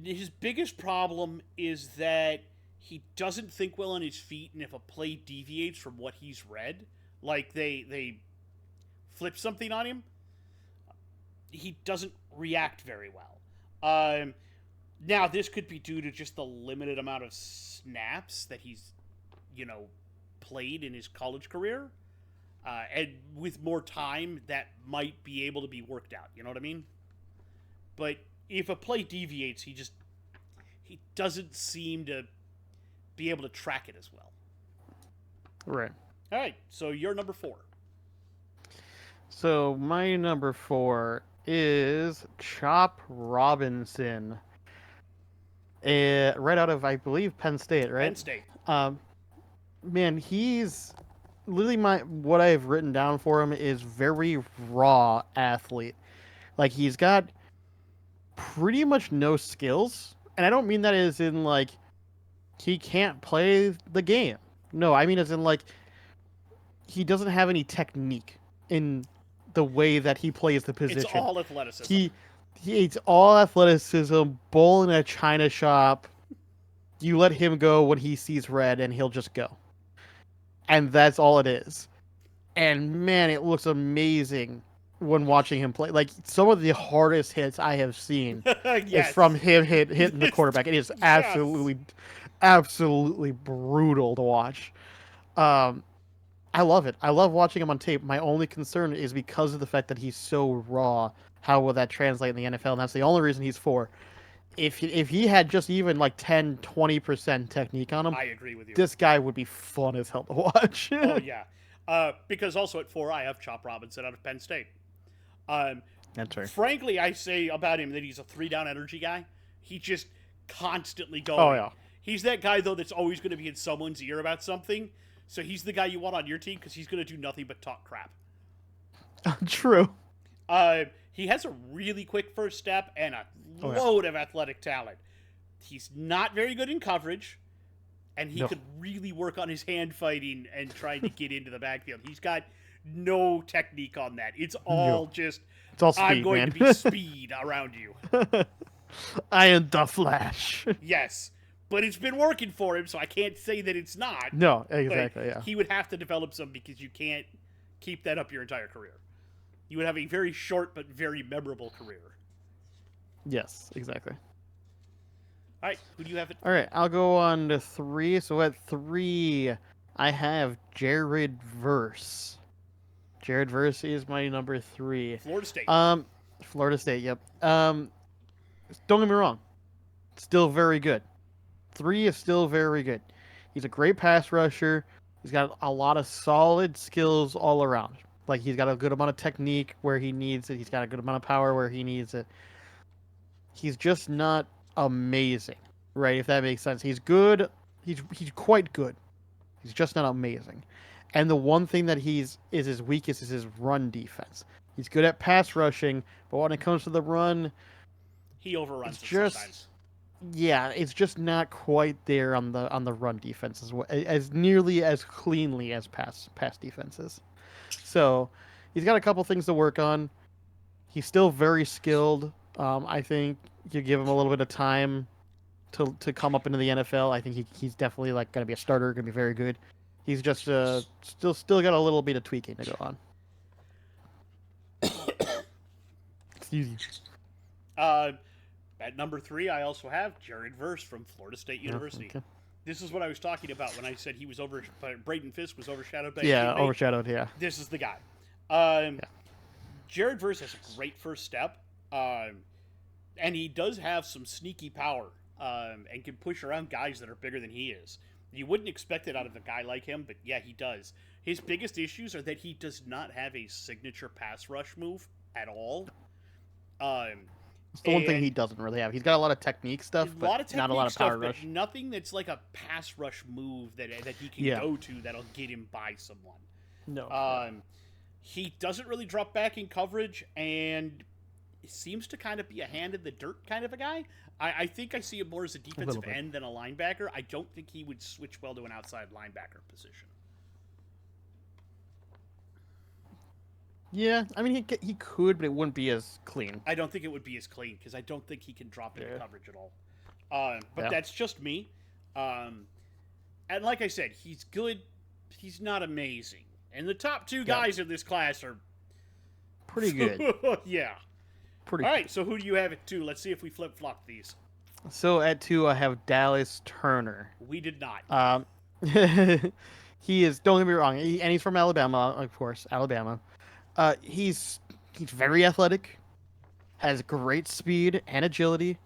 His biggest problem is that he doesn't think well on his feet, and if a play deviates from what he's read, like they flip something on him, he doesn't react very well. Now, this could be due to just the limited amount of snaps that he's, played in his college career. And with more time, that might be able to be worked out. You know what I mean? But if a play deviates, he doesn't seem to be able to track it as well. Right. All right, so you're number 4. So my number 4 is Chop Robinson. Right out of, I believe, Penn State, right? Penn State. Man, he's literally what I've written down for him is very raw athlete. Like he's got pretty much no skills, and I don't mean that as in like he can't play the game. No, I mean as in like he doesn't have any technique in the way that he plays the position. It's all athleticism. It's all athleticism, bull in a china shop. You let him go when he sees red, and he'll just go. And that's all it is. And man, it looks amazing when watching him play. Like some of the hardest hits I have seen Yes. is from him hitting the quarterback. It is absolutely brutal to watch. I love it. I love watching him on tape. My only concern is because of the fact that he's so raw. How will that translate in the NFL? And that's the only reason he's 4. If he had just even like 10, 20% technique on him, I agree with you. this guy would be fun as hell to watch. Oh, yeah. Because also at 4, I have Chop Robinson out of Penn State. That's right. Frankly, I say about him that he's a 3-down energy guy. He's just constantly going. Oh, yeah. He's that guy, though, that's always going to be in someone's ear about something. So he's the guy you want on your team because he's going to do nothing but talk crap. True. He has a really quick first step and a load of athletic talent. He's not very good in coverage, and he could really work on his hand fighting and trying to get into the backfield. He's got no technique on that. It's all just, it's all speed, I'm going man. to be speed around you. I am the Flash. Yes, but it's been working for him, so I can't say that it's not. No, exactly, yeah. He would have to develop some because you can't keep that up your entire career. You would have a very short but very memorable career. Yes, exactly. All right, who do you have? All right, I'll go on to 3. So at 3, I have Jared Verse. Jared Verse is my number 3. Florida State. Florida State. Yep. Don't get me wrong. Still very good. 3 is still very good. He's a great pass rusher. He's got a lot of solid skills all around. Like he's got a good amount of technique where he needs it. He's got a good amount of power where he needs it. He's just not amazing, right? If that makes sense. He's good. He's quite good. He's just not amazing. And the one thing that is his weakest is his run defense. He's good at pass rushing, but when it comes to the run, He it's overruns it just sometimes. yeah, it's just not quite there on the run defense as nearly as cleanly as pass defenses. So he's got a couple things to work on. He's still very skilled. I think you give him a little bit of time to come up into the NFL. I think he's definitely like going to be a starter, going to be very good. He's just still got a little bit of tweaking to go on. Excuse you. Uh, at number 3, I also have Jared Verse from Florida State Yeah, University. okay. This is what I was talking about when I said he was Braden Fisk was overshadowed by Yeah, a teammate. overshadowed. Yeah, This is the guy. yeah. Jared Verse has a great first step, and he does have some sneaky power, and can push around guys that are bigger than he is. You wouldn't expect it out of a guy like him, but yeah, he does. His biggest issues are that he does not have a signature pass rush move at all. It's the one thing And he doesn't really have. He's got a lot of technique stuff, a but lot of technique not a lot of power stuff, rush. but nothing that's like a pass rush move that he can Yeah. go to that'll get him by someone. No. He doesn't really drop back in coverage, and seems to kind of be a hand in the dirt kind of a guy. I think I see him more as a defensive bit. end than a linebacker. I don't think he would switch well to an outside linebacker position. Yeah, I mean he could, but it wouldn't be as clean. I don't think it would be as clean because I don't think he can drop into Yeah. coverage at all. But Yeah. that's just me. And like I said, he's good. He's not amazing. And the top 2 guys in this class are Pretty good. yeah. Pretty. All right. So who do you have at 2? Let's see if we flip flop these. So at 2, I have Dallas Turner. We did not. He is. Don't get me wrong, and he's from Alabama, of course, Alabama. He's very athletic, has great speed and agility,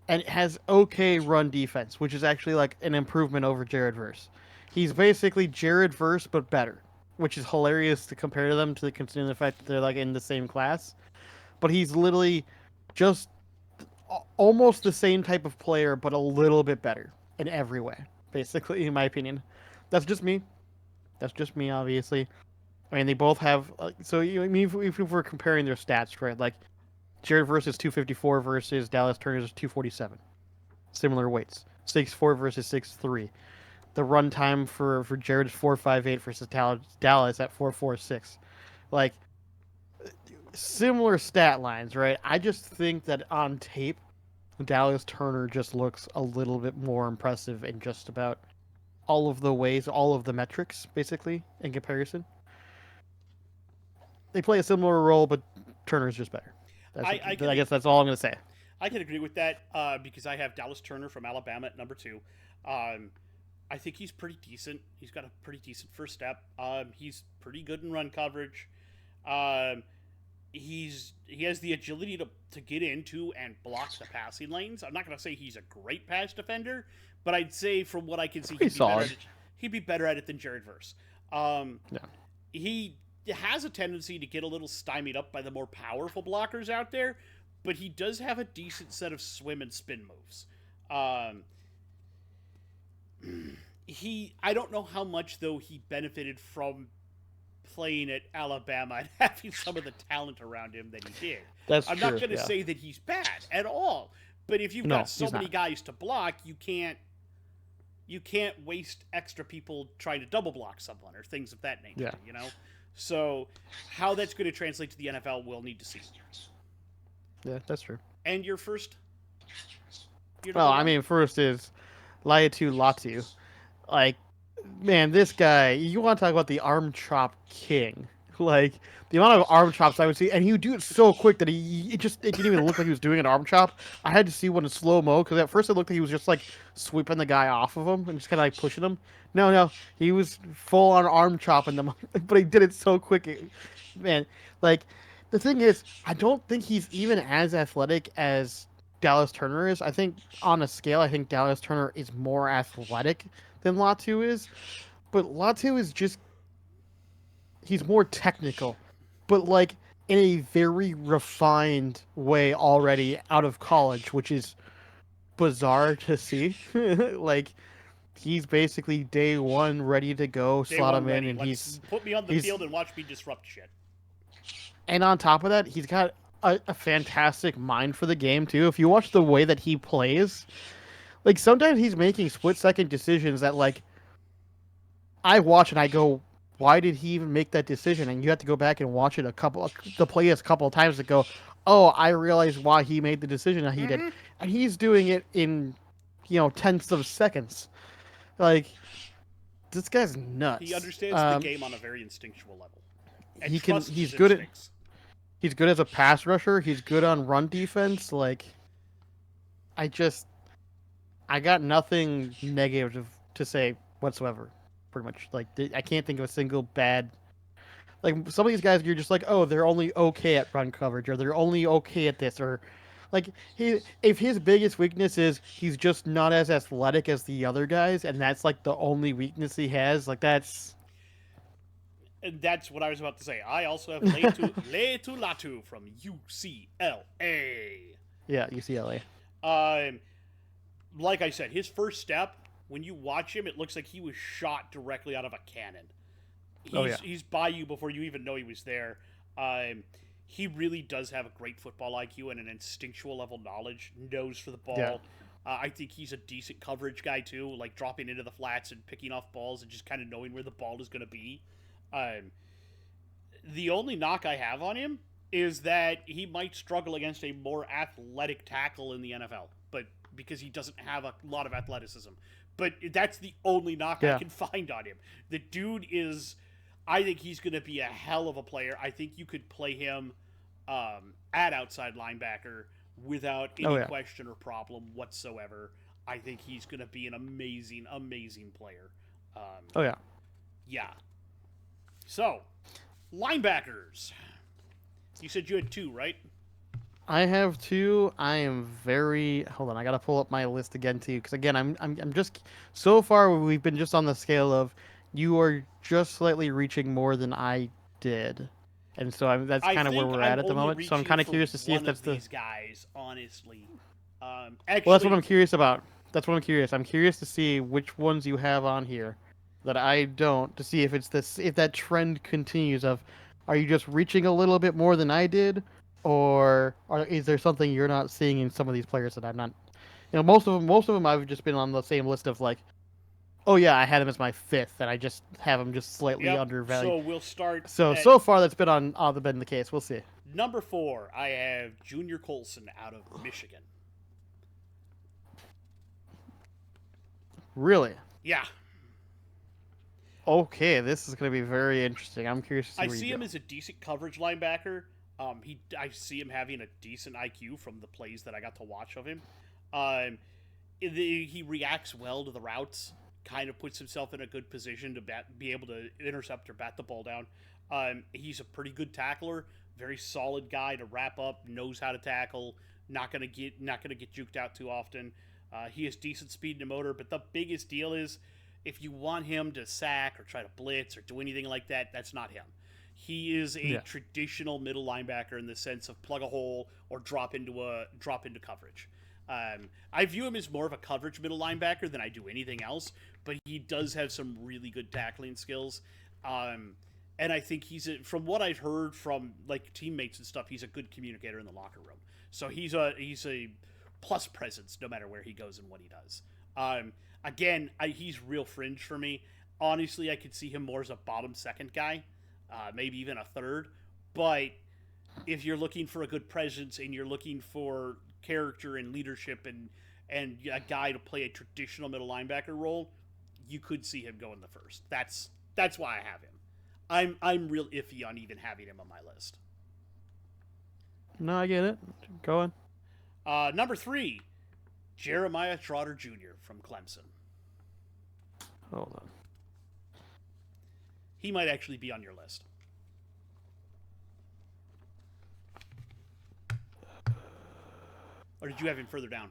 and has okay run defense, which is actually like an improvement over Jared Verse. He's basically Jared Verse but better, which is hilarious to compare to them, to considering the fact that they're like in the same class. But he's literally just almost the same type of player, but a little bit better in every way, basically, in my opinion. That's just me. That's just me, obviously. I mean, they both have. So, I mean, if we're comparing their stats, right? Like, Jared versus 254 versus Dallas Turner's 247. Similar weights. 6'4 versus 6'3. The run time for Jared is 4.58 versus Dallas at 4.46. Like, similar stat lines, right? I just think that on tape, Dallas Turner just looks a little bit more impressive in just about all of the ways, all of the metrics, basically, in comparison. They play a similar role, but Turner's just better. I guess that's all I'm going to say. I can agree with that because I have Dallas Turner from Alabama at number 2. I think he's pretty decent. He's got a pretty decent first step. He's pretty good in run coverage. He has the agility to get into and block the passing lanes. I'm not going to say he's a great pass defender, but I'd say from what I can see, he'd be better at it than Jared Verse. Yeah. He has a tendency to get a little stymied up by the more powerful blockers out there, but he does have a decent set of swim and spin moves. I don't know how much though he benefited from playing at Alabama and having some of the talent around him that he did. I'm not going to say that he's bad at all, but if you've got so many guys to block, you can't waste extra people trying to double block someone or things of that nature, you know? So how that's going to translate to the NFL, we'll need to see. Yeah, that's true. And your first? I mean, first is Laiatu Latu. Like, man, this guy, you want to talk about the arm chop king. Like, the amount of arm chops I would see, and he would do it so quick that it didn't even look like he was doing an arm chop. I had to see one in slow-mo, because at first it looked like he was just, like, sweeping the guy off of him and just kind of, like, pushing him. No, he was full-on arm chopping them, but he did it so quick. Man, like, the thing is, I don't think he's even as athletic as Dallas Turner is. I think, on a scale, I think Dallas Turner is more athletic than Latu is, but Latu is just he's more technical, but like in a very refined way already out of college, which is bizarre to see. Like he's basically day one ready to go, Day slot one him in, ready. and Let's put me on the he's field and watch me disrupt shit. and on top of that, he's got a fantastic mind for the game too. If you watch the way that he plays, like sometimes he's making split second decisions that like I watch and I go, why did he even make that decision? And you have to go back and watch it the play a couple of times to go, oh, I realize why he made the decision that he did, Mm-hmm. and he's doing it in, tenths of seconds. Like this guy's He nuts. understands the game on a very instinctual level and He can. trusts his instincts. He's good as a pass rusher. He's good on run defense. Like I just I got nothing negative to say whatsoever. Pretty much, like I can't think of a single bad. Like some of these guys, you're just like, oh, they're only okay at run coverage, or they're only okay at this, or like if his biggest weakness is he's just not as athletic as the other guys, and that's like the only weakness he has. Like that's And that's what I was about to say. I also have Letu Latu from UCLA. yeah, UCLA. Um, like I said, his first step, when you watch him, it looks like he was shot directly out of a cannon. Oh yeah, He's by you before you even know he was there. Um, he really does have a great football IQ and an instinctual level knowledge, nose for the ball. yeah, I think he's a decent coverage guy too, like dropping into the flats and picking off balls and just kind of knowing where the ball is going to be. Um, the only knock I have on him is that he might struggle against a more athletic tackle in the NFL, but because he doesn't have a lot of athleticism. But that's the only knock I yeah. can find on him. The dude is, I think he's going to be a hell of a player. I think you could play him at outside linebacker without Oh any yeah. question or problem whatsoever. I think he's going to be an amazing, amazing player. Oh yeah. Yeah. So, linebackers. You said you had two, right? I have two. I am very. Hold on, I gotta pull up my list again too, because again, I'm just. So far, we've been just on the scale of you are just slightly reaching more than I did, and so that's I kind of where think we're I'm at the only moment. So I'm reaching kind of for curious to see if one that's of the. these guys, honestly. Well, that's what Actually, I'm curious about. That's what I'm curious. I'm curious to see which ones you have on here that I don't, to see if it's this, if that trend continues of, are you just reaching a little bit more than I did, or is there something you're not seeing in some of these players that I'm not? Most of them I've just been on the same list of like, oh yeah, I had him as my fifth, and I just have him just slightly yep. undervalued. So we'll start So at so far that's been the case. We'll see. number 4. I have Junior Colson out of Michigan. Really? Yeah, Okay, this is going to be very interesting. I'm curious to see I where see you him go. as a decent coverage linebacker. I see him having a decent IQ from the plays that I got to watch of him. Um, he reacts well to the routes, kind of puts himself in a good position to be able to intercept or bat the ball down. He's a pretty good tackler, very solid guy to wrap up, knows how to tackle, not gonna get juked out too often. He has decent speed and motor, but the biggest deal is if you want him to sack or try to blitz or do anything like that, that's not him. He is a Yeah. traditional middle linebacker in the sense of plug a hole or drop into coverage. I view him as more of a coverage middle linebacker than I do anything else, but he does have some really good tackling skills. And I think from what I've heard from like teammates and stuff, he's a good communicator in the locker room. So he's a plus presence no matter where he goes and what he does. Again, he's real fringe for me. Honestly, I could see him more as a bottom second guy, maybe even a third. But if you're looking for a good presence and you're looking for character and leadership and a guy to play a traditional middle linebacker role, you could see him go in the first. That's why I have him. I'm real iffy on even having him on my list. No, I get it. Go on. Number 3, Jeremiah Trotter Jr. from Clemson. Hold on. He might actually be on your list. Or did you have him further down?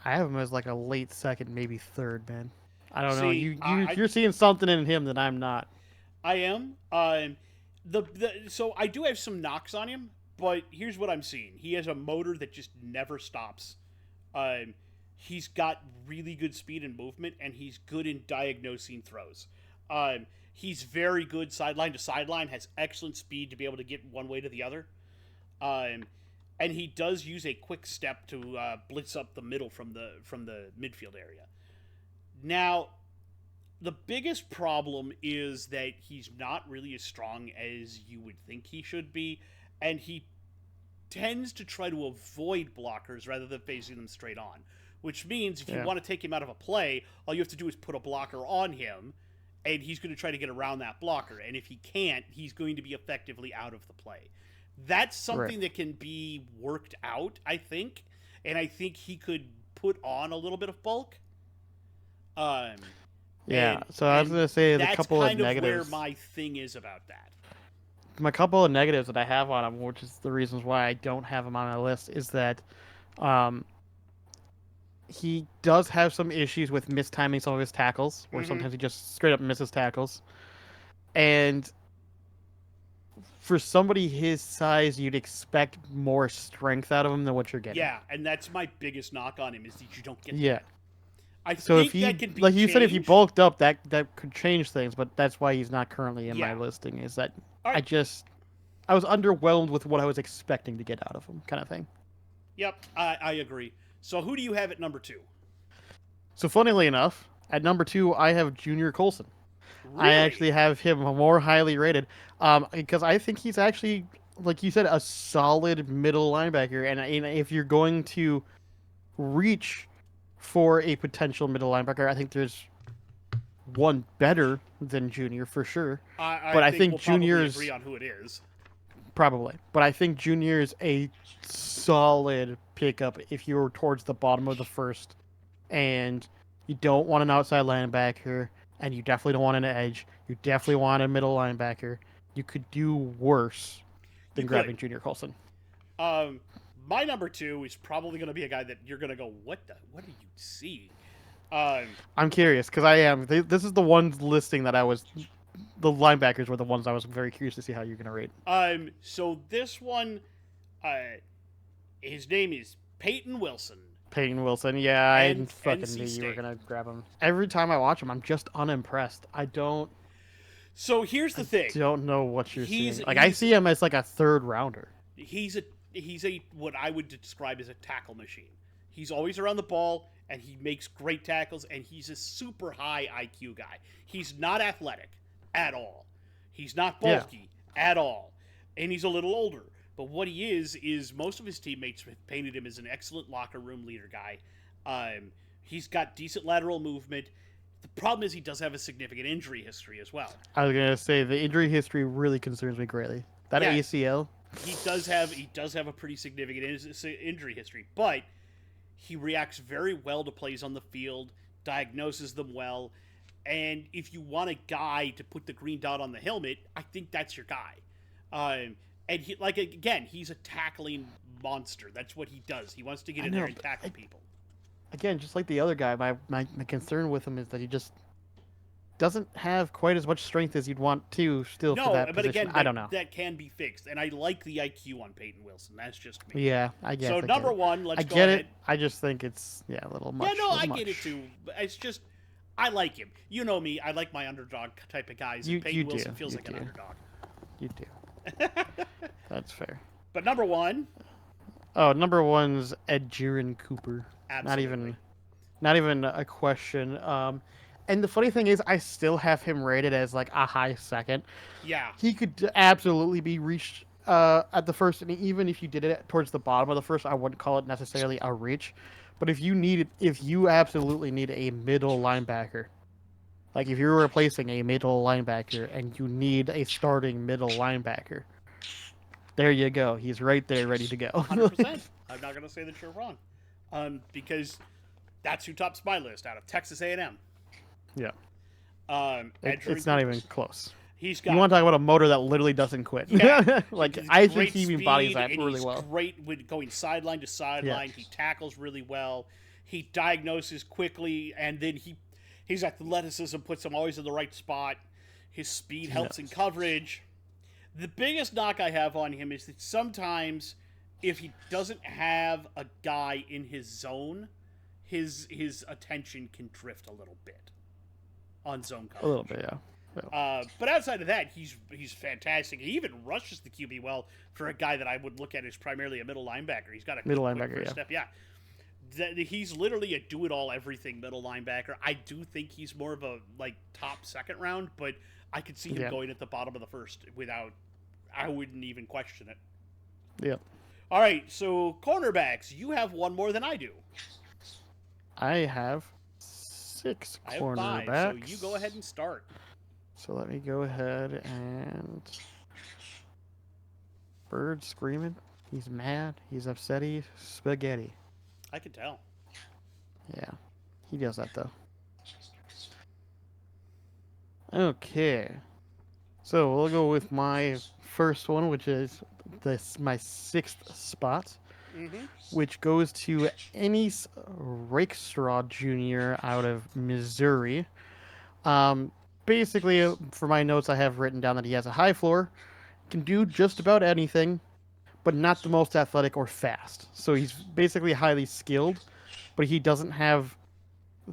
I have him as like a late second, maybe third, man. I don't know. See, You're seeing something in him that I'm not. I am. So I do have some knocks on him, but here's what I'm seeing. He has a motor that just never stops. Um, he's got really good speed and movement, and he's good in diagnosing throws. He's very good sideline to sideline. Has excellent speed to be able to get one way to the other. Um, and he does use a quick step to blitz up the middle from the midfield area. Now, the biggest problem is that he's not really as strong as you would think he should be, and he tends to try to avoid blockers rather than facing them straight on. Which means if you want to take him out of a play, all you have to do is put a blocker on him, and he's going to try to get around that blocker. And if he can't, he's going to be effectively out of the play. That's something that can be worked out, I think, and I think he could put on a little bit of bulk. Yeah, so I was going to say the couple of negatives. That's kind of where my thing is about that. My couple of negatives that I have on him, which is the reasons why I don't have him on my list, is that he does have some issues with mistiming some of his tackles, where sometimes he just straight up misses tackles. And for somebody his size, you'd expect more strength out of him than what you're getting. Yeah, and that's my biggest knock on him is that you don't get that. I so think if he, that can be like you changed. said, if he bulked up, that could change things. But that's why he's not currently in my listing. Is that I was underwhelmed with what I was expecting to get out of him, kind of thing. Yep, I agree. So who do you have at number 2? So funnily enough, at number 2, I have Junior Colson. Really? I actually have him more highly rated because I think he's actually, like you said, a solid middle linebacker. And if you're going to reach for a potential middle linebacker, I think there's one better than Junior for sure. I think we'll Junior's agree on who it is. Probably, but I think Junior's a solid pickup if you're towards the bottom of the first, and you don't want an outside linebacker, and you definitely don't want an edge. You definitely want a middle linebacker. You could do worse than grabbing Junior Colson. My number 2 is probably going to be a guy that you're going to go, what do you see? I'm curious because I am. This is the one listing that I was. The linebackers were the ones I was very curious to see how you're going to rate. So this one, his name is Peyton Wilson. Peyton Wilson, yeah, I fucking knew you were going to grab him. Every time I watch him, I'm just unimpressed. I don't. So here's the thing. I don't know what you're seeing. Like I see him as like a third rounder. He's a what I would describe as a tackle machine. He's always around the ball, and he makes great tackles, and he's a super high IQ guy. He's not athletic at all. He's not bulky at all. And he's a little older. But what he is most of his teammates have painted him as an excellent locker room leader guy. He's got decent lateral movement. The problem is he does have a significant injury history as well. I was going to say, the injury history really concerns me greatly. That ACL? He does have a pretty significant injury history, but he reacts very well to plays on the field, diagnoses them well, and if you want a guy to put the green dot on the helmet, I think that's your guy. And he, like, again, he's a tackling monster. That's what he does. He wants to get in there and tackle people. Again, just like the other guy, my concern with him is that he just doesn't have quite as much strength as you'd want to still for that position. Again, I don't know. That can be fixed. And I like the IQ on Peyton Wilson. That's just me. Yeah, I guess. So number 1, let's go ahead. I get it. I just think it's, a little much. Yeah, no, I get it too. It's just, I like him. You know me. I like my underdog type of guys. And Peyton Wilson feels like an underdog. You do. That's fair. But number 1. Oh, number 1's Ed Jiren Cooper. Absolutely. Not even a question. And the funny thing is, I still have him rated as like a high second. Yeah. He could absolutely be reached at the first, and even if you did it towards the bottom of the first, I wouldn't call it necessarily a reach. But if you absolutely need a middle linebacker, like if you're replacing a middle linebacker and you need a starting middle linebacker, there you go. He's right there, ready to go. 100%. I'm not going to say that you're wrong, because that's who tops my list out of Texas A&M. Yeah. It's not even close. He's got. You want to talk about a motor that literally doesn't quit? Yeah. Like I think he embodies that really well. Great with going sideline to sideline. He tackles really well. He diagnoses quickly, and then his athleticism puts him always in the right spot. His speed helps in Yes. coverage. The biggest knock I have on him is that sometimes if he doesn't have a guy in his zone, his attention can drift a little bit on zone A little coverage. bit, yeah. Yeah. But outside of that, he's fantastic. He even rushes the QB well for a guy that I would look at as primarily a middle linebacker. He's got a good Middle quick linebacker, first yeah. step. Yeah, he's literally a do it all everything middle linebacker. I do think he's more of a like top second round, but I could see him Yeah. going at the bottom of the first without. I wouldn't even question it. Yep. All right, so cornerbacks, you have one more than I do. I have 6 I have cornerbacks. 5, so you go ahead and start. So let me go ahead and Bird screaming. He's mad. He's upset. He's spaghetti. I can tell. Yeah, he does that though. Okay, so we'll go with my first one, which is my 6th spot, Mm-hmm. which goes to Ennis Rakestraw Jr. out of Missouri. Um, basically, for my notes, I have written down that he has a high floor, can do just about anything, but not the most athletic or fast. So he's basically highly skilled, but he doesn't have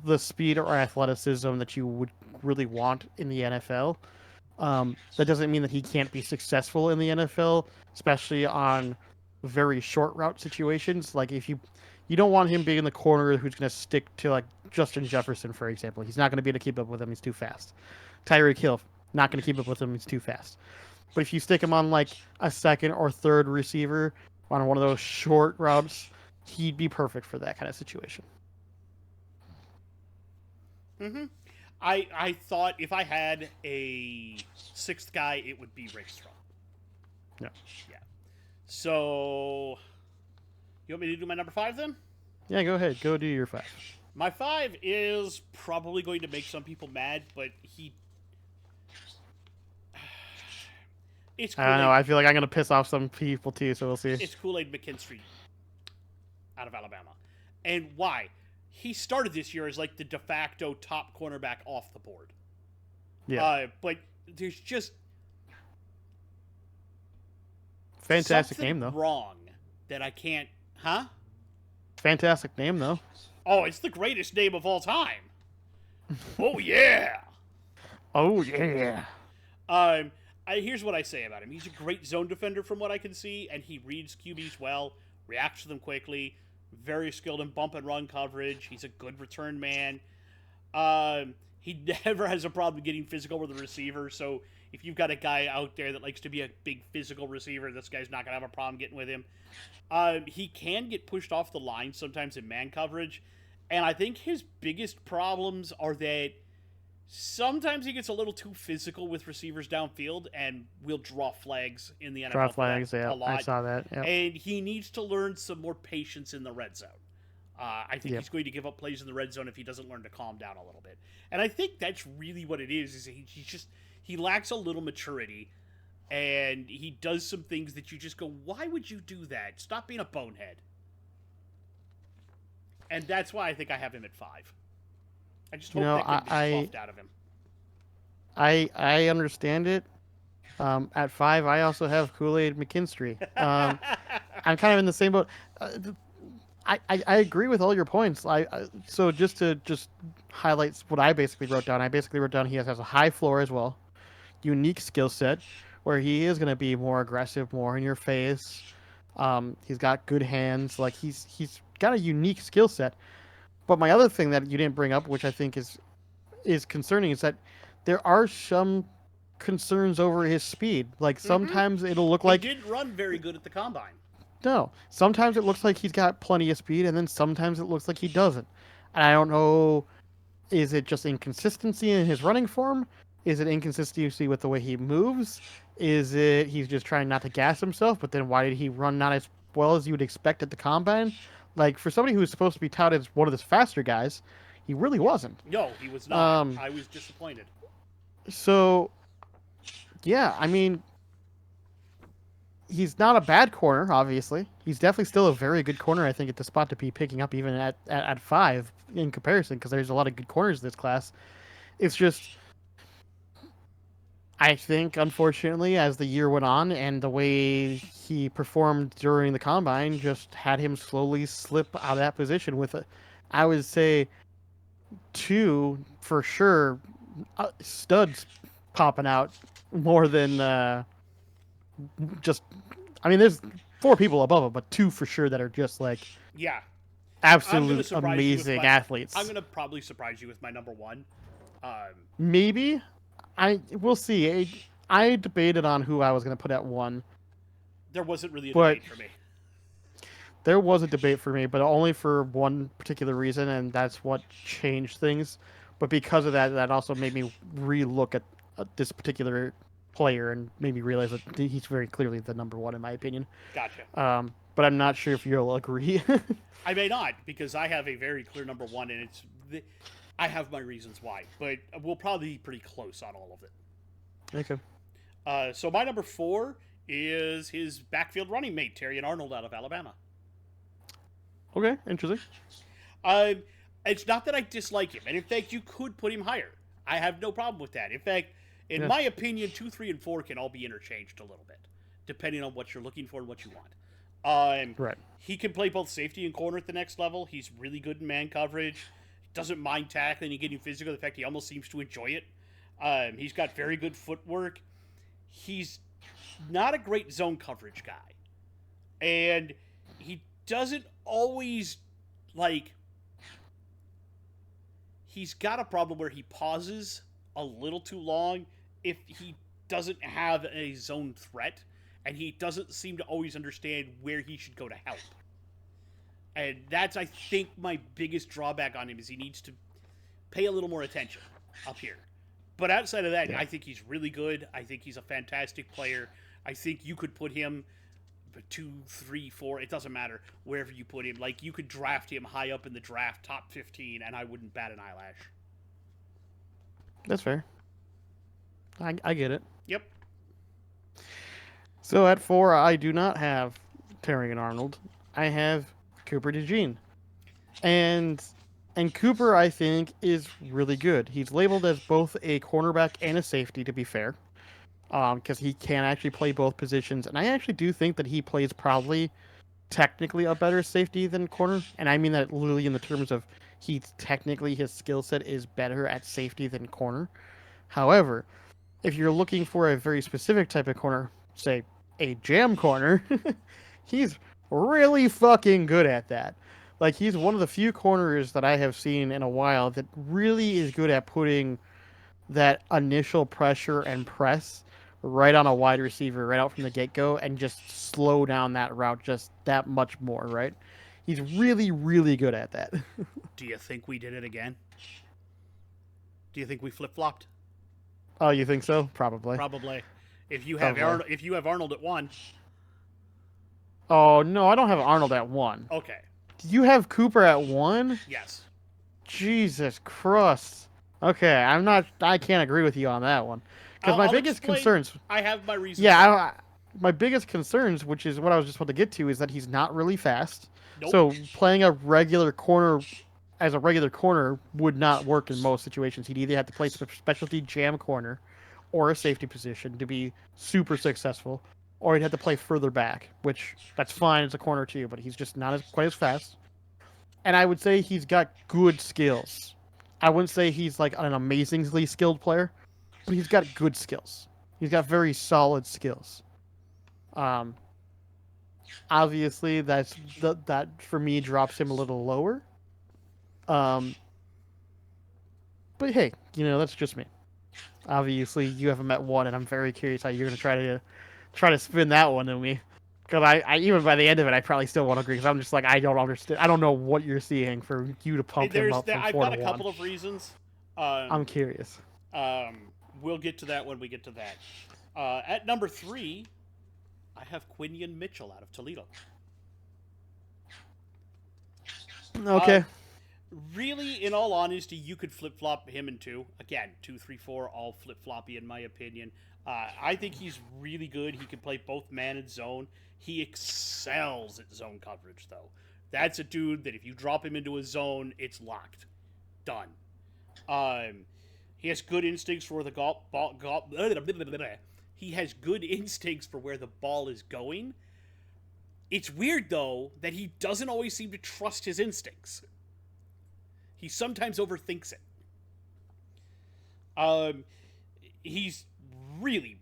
the speed or athleticism that you would really want in the NFL. That doesn't mean that he can't be successful in the NFL, especially on very short route situations. Like if you don't want him being in the corner who's going to stick to like Justin Jefferson, for example. He's not going to be able to keep up with him. He's too fast. Tyreek Hill, not going to keep up with him. He's too fast. But if you stick him on like a second or third receiver on one of those short routes, he'd be perfect for that kind of situation. Mm-hmm. I thought if I had a 6th guy, it would be Rakestraw. Yeah. Yeah. So, you want me to do my number 5 then? Yeah, go ahead. Go do your 5. My 5 is probably going to make some people mad, but it's I don't know. Kool-Aid. I feel like I'm going to piss off some people too, so we'll see. It's Kool-Aid McKinstry out of Alabama. And why? He started this year as like the de facto top cornerback off the board. Yeah. But there's just Fantastic something name, though. wrong that I can't. Huh? Fantastic name, though. Oh, it's the greatest name of all time. Oh yeah. Oh, yeah. Here's what I say about him. He's a great zone defender from what I can see, and he reads QBs well, reacts to them quickly, very skilled in bump and run coverage. He's a good return man. He never has a problem getting physical with the receiver, so if you've got a guy out there that likes to be a big physical receiver, this guy's not going to have a problem getting with him. He can get pushed off the line sometimes in man coverage, and I think his biggest problems are that sometimes he gets a little too physical with receivers downfield and will draw flags in the NFL. Draw flags, a yeah. lot. I saw that. Yep. And he needs to learn some more patience in the red zone. I think he's going to give up plays in the red zone if he doesn't learn to calm down a little bit. And I think that's really what it is he lacks a little maturity, and he does some things that you just go, why would you do that? Stop being a bonehead. And that's why I think I have him at 5. I just hope that can be buffed out of him. I understand it. At 5, I also have Kool-Aid McKinstry. I'm kind of in the same boat. I agree with all your points. So just to highlight what I basically wrote down. I basically wrote down he has a high floor as well, unique skill set, where he is going to be more aggressive, more in your face. He's got good hands. Like he's got a unique skill set. But my other thing that you didn't bring up, which I think is concerning, is that there are some concerns over his speed. Like sometimes it'll look like he didn't run very good at the combine. No, sometimes it looks like he's got plenty of speed, and then sometimes it looks like he doesn't. And I don't know, is it just inconsistency in his running form? Is it inconsistency with the way he moves? Is it he's just trying not to gas himself, but then why did he run not as well as you would expect at the combine? Like, for somebody who's supposed to be touted as one of the faster guys, he really wasn't. No, he was not. I was disappointed. So, yeah, I mean, he's not a bad corner, obviously. He's definitely still a very good corner, I think, at the spot to be picking up even at 5 in comparison, because there's a lot of good corners in this class. It's just, I think, unfortunately, as the year went on and the way he performed during the combine just had him slowly slip out of that position with it. I would say two for sure studs popping out more than just. I mean, there's four people above him, but two for sure that are just like Yeah, I'm gonna absolute surprise you with amazing my. I'm athletes. gonna probably surprise you with my number one. Um, Maybe we'll see. I debated on who I was going to put at one, there wasn't really a but debate for me. there was a debate for me, but only for one particular reason, and that's what changed things. But because of that, that also made me re-look at this particular player and made me realize that he's very clearly the number one in my opinion. Gotcha. But I'm not sure if you'll agree. I may not because I have a very clear number one, and I have my reasons why, but we'll probably be pretty close on all of it. Okay. So my number four is his backfield running mate, Terry Arnold out of Alabama. Okay. Interesting. Uh, it's not that I dislike him, and in fact, you could put him higher. I have no problem with that. In fact, in Yeah. my opinion, 2, 3, and 4 can all be interchanged a little bit, depending on what you're looking for and what you want. Right. He can play both safety and corner at the next level. He's really good in man coverage. He doesn't mind tackling and getting physical. In fact, he almost seems to enjoy it. He's got very good footwork. He's not a great zone coverage guy. And he doesn't always, like, he's got a problem where he pauses a little too long if he doesn't have a zone threat, and he doesn't seem to always understand where he should go to help. And that's, I think, my biggest drawback on him is he needs to pay a little more attention up here. But outside of that, Yeah. I think he's really good. I think he's a fantastic player. I think you could put him 2, 3, 4. It doesn't matter wherever you put him. Like, you could draft him high up in the draft, top 15, and I wouldn't bat an eyelash. That's fair. I get it. Yep. So at four, I do not have Terry and Arnold. I have Cooper DeJean. And Cooper, I think, is really good. He's labeled as both a cornerback and a safety, to be fair, because he can actually play both positions. And I actually do think that he plays probably technically a better safety than corner. And I mean that literally in the terms of his skill set is better at safety than corner. However, if you're looking for a very specific type of corner, say a jam corner, he's really fucking good at that. Like, he's one of the few corners that I have seen in a while that really is good at putting that initial pressure and press right on a wide receiver right out from the get-go and just slow down that route just that much more, right? He's really, really good at that. Do you think we did it again? Do you think we flip-flopped? Oh, you think so? Probably. Probably. If you have Arnold at 1, Oh, no, I don't have Arnold at 1. okay. Do you have Cooper at 1? Yes. Jesus Christ. Okay, I can't agree with you on that one. Because my I'll biggest explain. concerns. I have my reasons. Yeah, my biggest concerns, which is what I was just about to get to, is that he's not really fast. Nope. So playing a regular corner as a regular corner would not work in most situations. He'd either have to play specialty jam corner or a safety position to be super successful, or he'd have to play further back, which that's fine as a corner too, but he's just not quite as fast. And I would say he's got good skills. I wouldn't say he's like an amazingly skilled player, but he's got good skills. He's got very solid skills. Obviously, that for me drops him a little lower. But hey, that's just me. Obviously, you haven't met one, and I'm very curious how you're gonna try to spin that one to me. Because I even by the end of it, I probably still won't agree. Because I'm just like, I don't understand. I don't know what you're seeing for you to pump him up from 4 I've to got 1. a couple of reasons. I'm curious. We'll get to that when we get to that. At number 3, I have Quinion Mitchell out of Toledo. Okay. Really, in all honesty, you could flip-flop him in 2. Again, 2, 3, 4, all flip-floppy in my opinion. I think he's really good. He can play both man and zone. He excels at zone coverage, though. That's a dude that if you drop him into a zone, it's locked. Done. He has good instincts for where the he has good instincts for where the ball is going. It's weird though that he doesn't always seem to trust his instincts. He sometimes overthinks it. He's really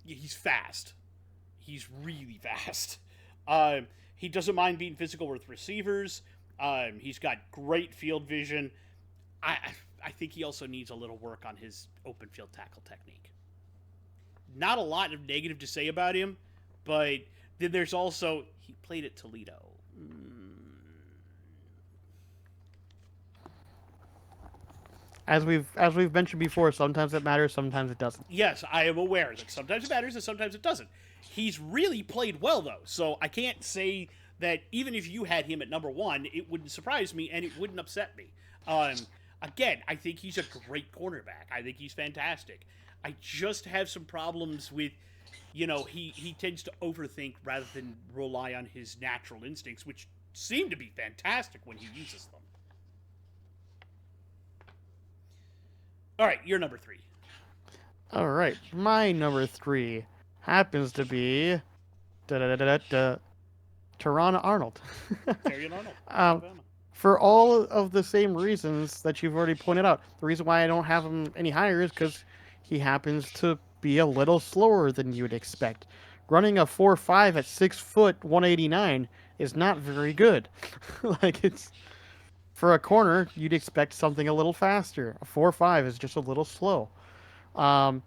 he's fast. He's really fast. He doesn't mind being physical with receivers. He's got great field vision. I think he also needs a little work on his open field tackle technique. Not a lot of negative to say about him, but then there's also he played at Toledo. As we've mentioned before, sometimes it matters, sometimes it doesn't. Yes, I am aware that sometimes it matters and sometimes it doesn't. He's really played well though, so I can't say that even if you had him at number 1, it wouldn't surprise me and it wouldn't upset me. Again, I think he's a great cornerback. I think he's fantastic. I just have some problems with, he tends to overthink rather than rely on his natural instincts, which seem to be fantastic when he uses them. All right, you're number 3. All right, my number 3 happens to be Teron Arnold. Terrion Arnold. For all of the same reasons that you've already pointed out. The reason why I don't have him any higher is because he happens to be a little slower than you would expect. Running a 4.5 at 6 foot 189 is not very good. It's for a corner, you'd expect something a little faster. A 4.5 is just a little slow. And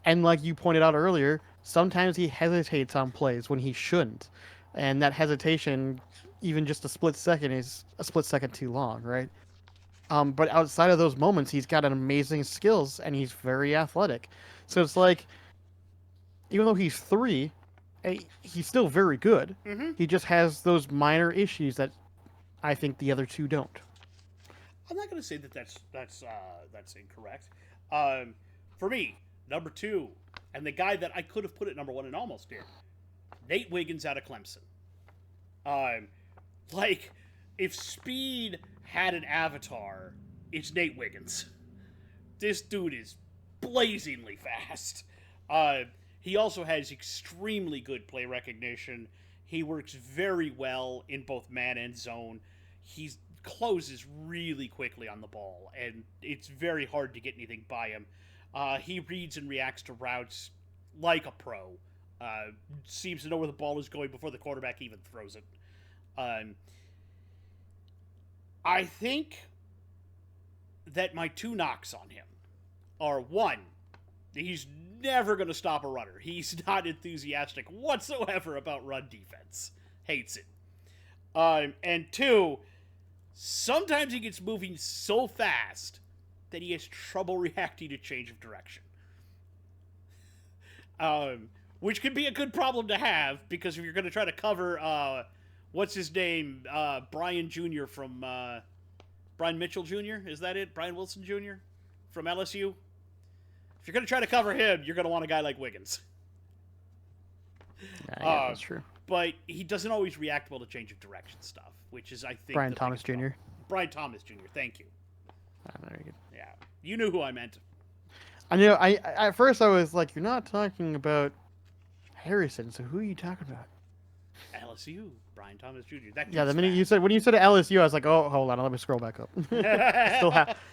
like you pointed out earlier, sometimes he hesitates on plays when he shouldn't. And that hesitation, even just a split second, is a split second too long, right? But outside of those moments, he's got an amazing skills and he's very athletic. So it's like, even though he's 3, he's still very good. Mm-hmm. He just has those minor issues that I think the other 2 don't. I'm not going to say that that's incorrect. For me, number 2, and the guy that I could have put at number 1 and almost did, Nate Wiggins out of Clemson. If speed had an avatar, it's Nate Wiggins. This dude is blazingly fast. He also has extremely good play recognition. He works very well in both man and zone. He closes really quickly on the ball, and it's very hard to get anything by him. He reads and reacts to routes like a pro. Seems to know where the ball is going before the quarterback even throws it. I think that my 2 knocks on him are, 1, he's never going to stop a runner. He's not enthusiastic whatsoever about run defense. Hates it. And 2, sometimes he gets moving so fast that he has trouble reacting to change of direction. Which can be a good problem to have, because if you're going to try to cover, what's his name? Brian Jr. from, Brian Mitchell Jr.? Is that it? Brian Wilson Jr. from LSU? If you're going to try to cover him, you're going to want a guy like Wiggins. Yeah, that's true. But he doesn't always react well to change of direction stuff, which is, I think, Brian Thomas Jr. Brian Thomas Jr. Thank you. Very good. Yeah, you knew who I meant. I knew. I at first I was like, "You're not talking about Harrison, so who are you talking about?" LSU, Brian Thomas Jr. Yeah, the minute when you said LSU, I was like, "Oh, hold on, let me scroll back up."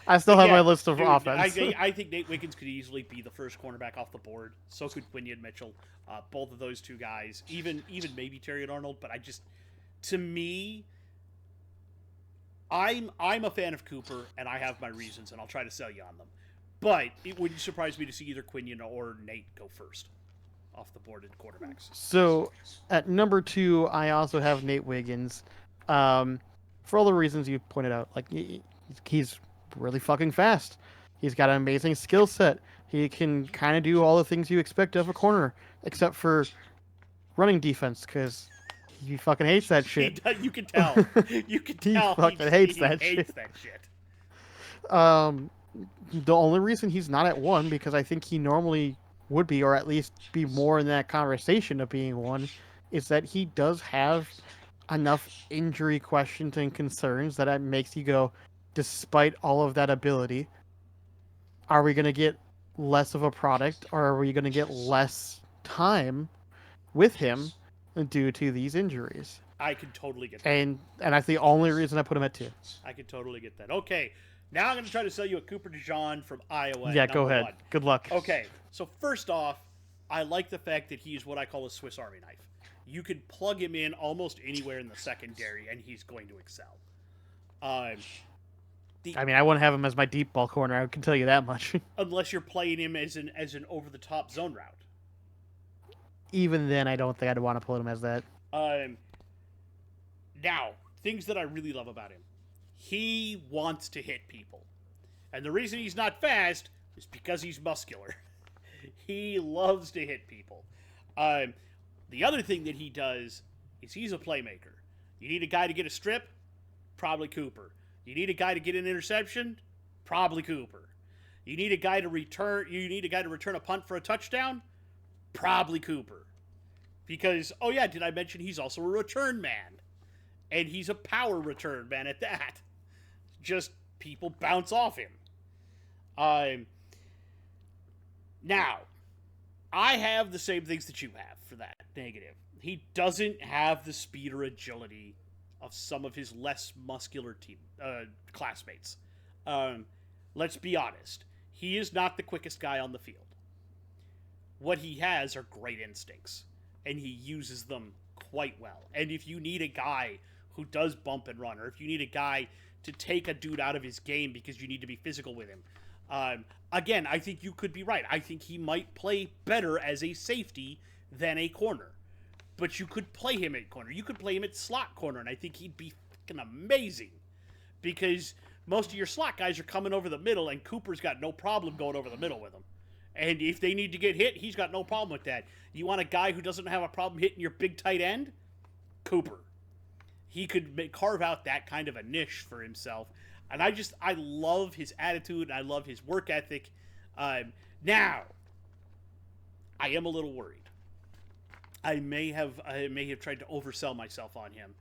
I still have my list of offense. I think Nate Wiggins could easily be the first cornerback off the board. So could Quinion Mitchell. Both of those 2 guys, even maybe Terrion Arnold. But to me, I'm a fan of Cooper, and I have my reasons, and I'll try to sell you on them. But it wouldn't surprise me to see either Quinion or Nate go first off the board in quarterbacks. So at number 2, I also have Nate Wiggins. For all the reasons you pointed out, like he's really fucking fast. He's got an amazing skill set. He can kind of do all the things you expect of a corner, except for running defense, because he fucking hates that shit. You can tell. You can tell. He fucking hates that shit. The only reason he's not at 1, because I think he normally would be, or at least be more in that conversation of being 1, is that he does have enough injury questions and concerns that it makes you go, despite all of that ability, are we going to get less of a product, or are we going to get less time with him due to these injuries? I can totally get that. And that's the only reason I put him at 2. I can totally get that. Okay, now I'm going to try to sell you a Cooper DeJean from Iowa at Yeah, go number ahead. one. Good luck. Okay, so first off, I like the fact that he's what I call a Swiss Army knife. You could plug him in almost anywhere in the secondary, and he's going to excel. Um, I mean, I wouldn't have him as my deep ball corner. I can tell you that much. unless you're playing him as an over the top zone route. Even then, I don't think I'd want to put him as that. Um, now, things that I really love about him. He wants to hit people. And the reason he's not fast is because he's muscular. He loves to hit people. The other thing that he does is he's a playmaker. You need a guy to get a strip? Probably Cooper. You need a guy to get an interception? Probably Cooper. You need a guy to return a punt for a touchdown? Probably Cooper. Because, oh yeah, did I mention he's also a return man? And he's a power return man at that. Just people bounce off him. Now, I have the same things that you have for that negative. He doesn't have the speed or agility of some of his less muscular classmates. Let's be honest. He is not the quickest guy on the field. What he has are great instincts, and he uses them quite well. And if you need a guy who does bump and run, or if you need a guy to take a dude out of his game because you need to be physical with him, again, I think you could be right. I think he might play better as a safety than a corner. But you could play him at corner. You could play him at slot corner, and I think he'd be fucking amazing. Because most of your slot guys are coming over the middle, and Cooper's got no problem going over the middle with them. And if they need to get hit, he's got no problem with that. You want a guy who doesn't have a problem hitting your big tight end? Cooper. He could carve out that kind of a niche for himself. And I love his attitude, and I love his work ethic. Now, I am a little worried. I may have tried to oversell myself on him,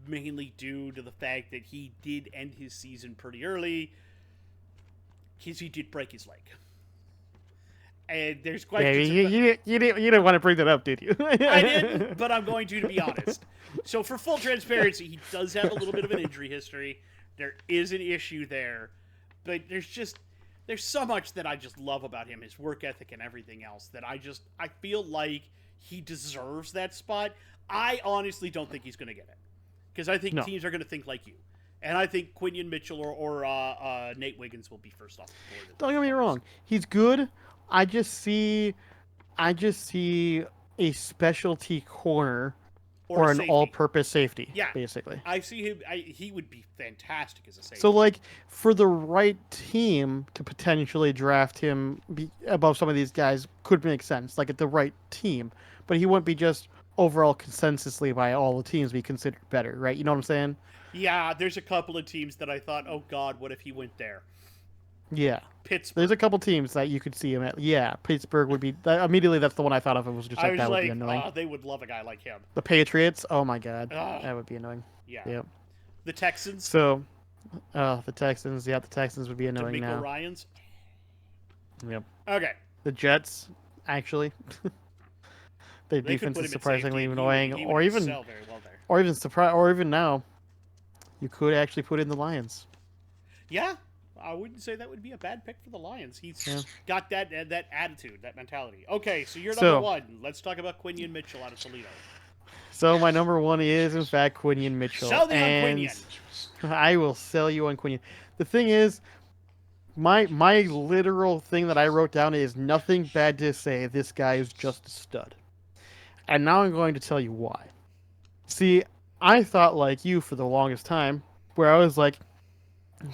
mainly due to the fact that he did end his season pretty early, because he did break his leg. And there's questions. Yeah, you didn't want to bring that up, did you? I didn't, but I'm going to be honest. So for full transparency, he does have a little bit of an injury history. There is an issue there, but there's so much that I just love about him, his work ethic and everything else, that I feel like he deserves that spot. I honestly don't think he's going to get it, because I think teams are going to think like you. And I think Quinion Mitchell or Nate Wiggins will be first off the board. Don't get me wrong. He's good. I just see a specialty corner or an all-purpose safety. Yeah, basically. I see him. He would be fantastic as a safety. So, like, for the right team to potentially draft him above some of these guys could make sense. Like, at the right team, but he wouldn't be just overall consensusly by all the teams be considered better, right? You know what I'm saying? Yeah, there's a couple of teams that I thought, oh God, what if he went there? Yeah. Pittsburgh. There's a couple teams that you could see him at. Yeah, Pittsburgh would be immediately. That's the one I thought of. It was just like that would be annoying. They would love a guy like him. The Patriots. Oh my God, that would be annoying. Yeah. Yep. The Texans. So, the Texans. Yeah, the Texans would be annoying D'Amico now. Ryans. Yep. Okay. The Jets, actually. Their defense is surprisingly annoying, or even now, you could actually put in the Lions. Yeah. I wouldn't say that would be a bad pick for the Lions. He's got that attitude, that mentality. Okay, so you're number one. Let's talk about Quinion Mitchell out of Toledo. So my number one is, in fact, Quinion Mitchell. Sell me on Quinion. I will sell you on Quinion. The thing is, my literal thing that I wrote down is nothing bad to say. This guy is just a stud. And now I'm going to tell you why. See, I thought like you for the longest time, where I was like,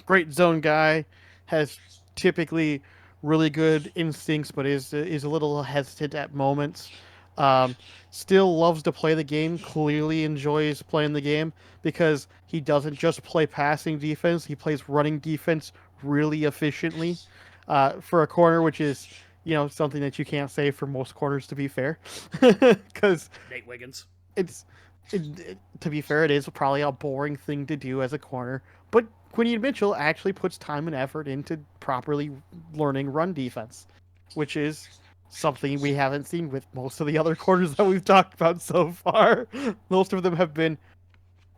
great zone guy, has typically really good instincts, but is a little hesitant at moments. Still loves to play the game. Clearly enjoys playing the game because he doesn't just play passing defense. He plays running defense really efficiently for a corner, which is something that you can't say for most corners, to be fair. Because Nate Wiggins. To be fair, it is probably a boring thing to do as a corner, but Quinion Mitchell actually puts time and effort into properly learning run defense, which is something we haven't seen with most of the other quarters that we've talked about so far. Most of them have been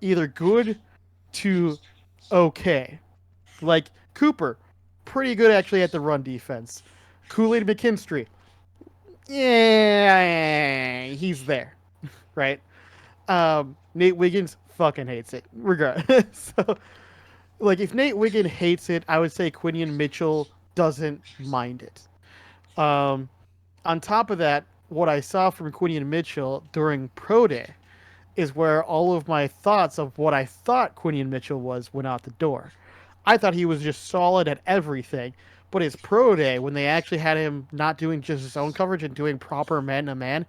either good to okay. Like Cooper, pretty good actually at the run defense. Kool-Aid McKinstry, yeah, he's there, right? Nate Wiggins fucking hates it. Regardless, so like if Nate Wiggins hates it, I would say Quinion Mitchell doesn't mind it. Um, on top of that, what I saw from Quinion Mitchell during Pro Day is where all of my thoughts of what I thought Quinion Mitchell was went out the door. I thought he was just solid at everything, but his Pro Day, when they actually had him not doing just his own coverage and doing proper man to man,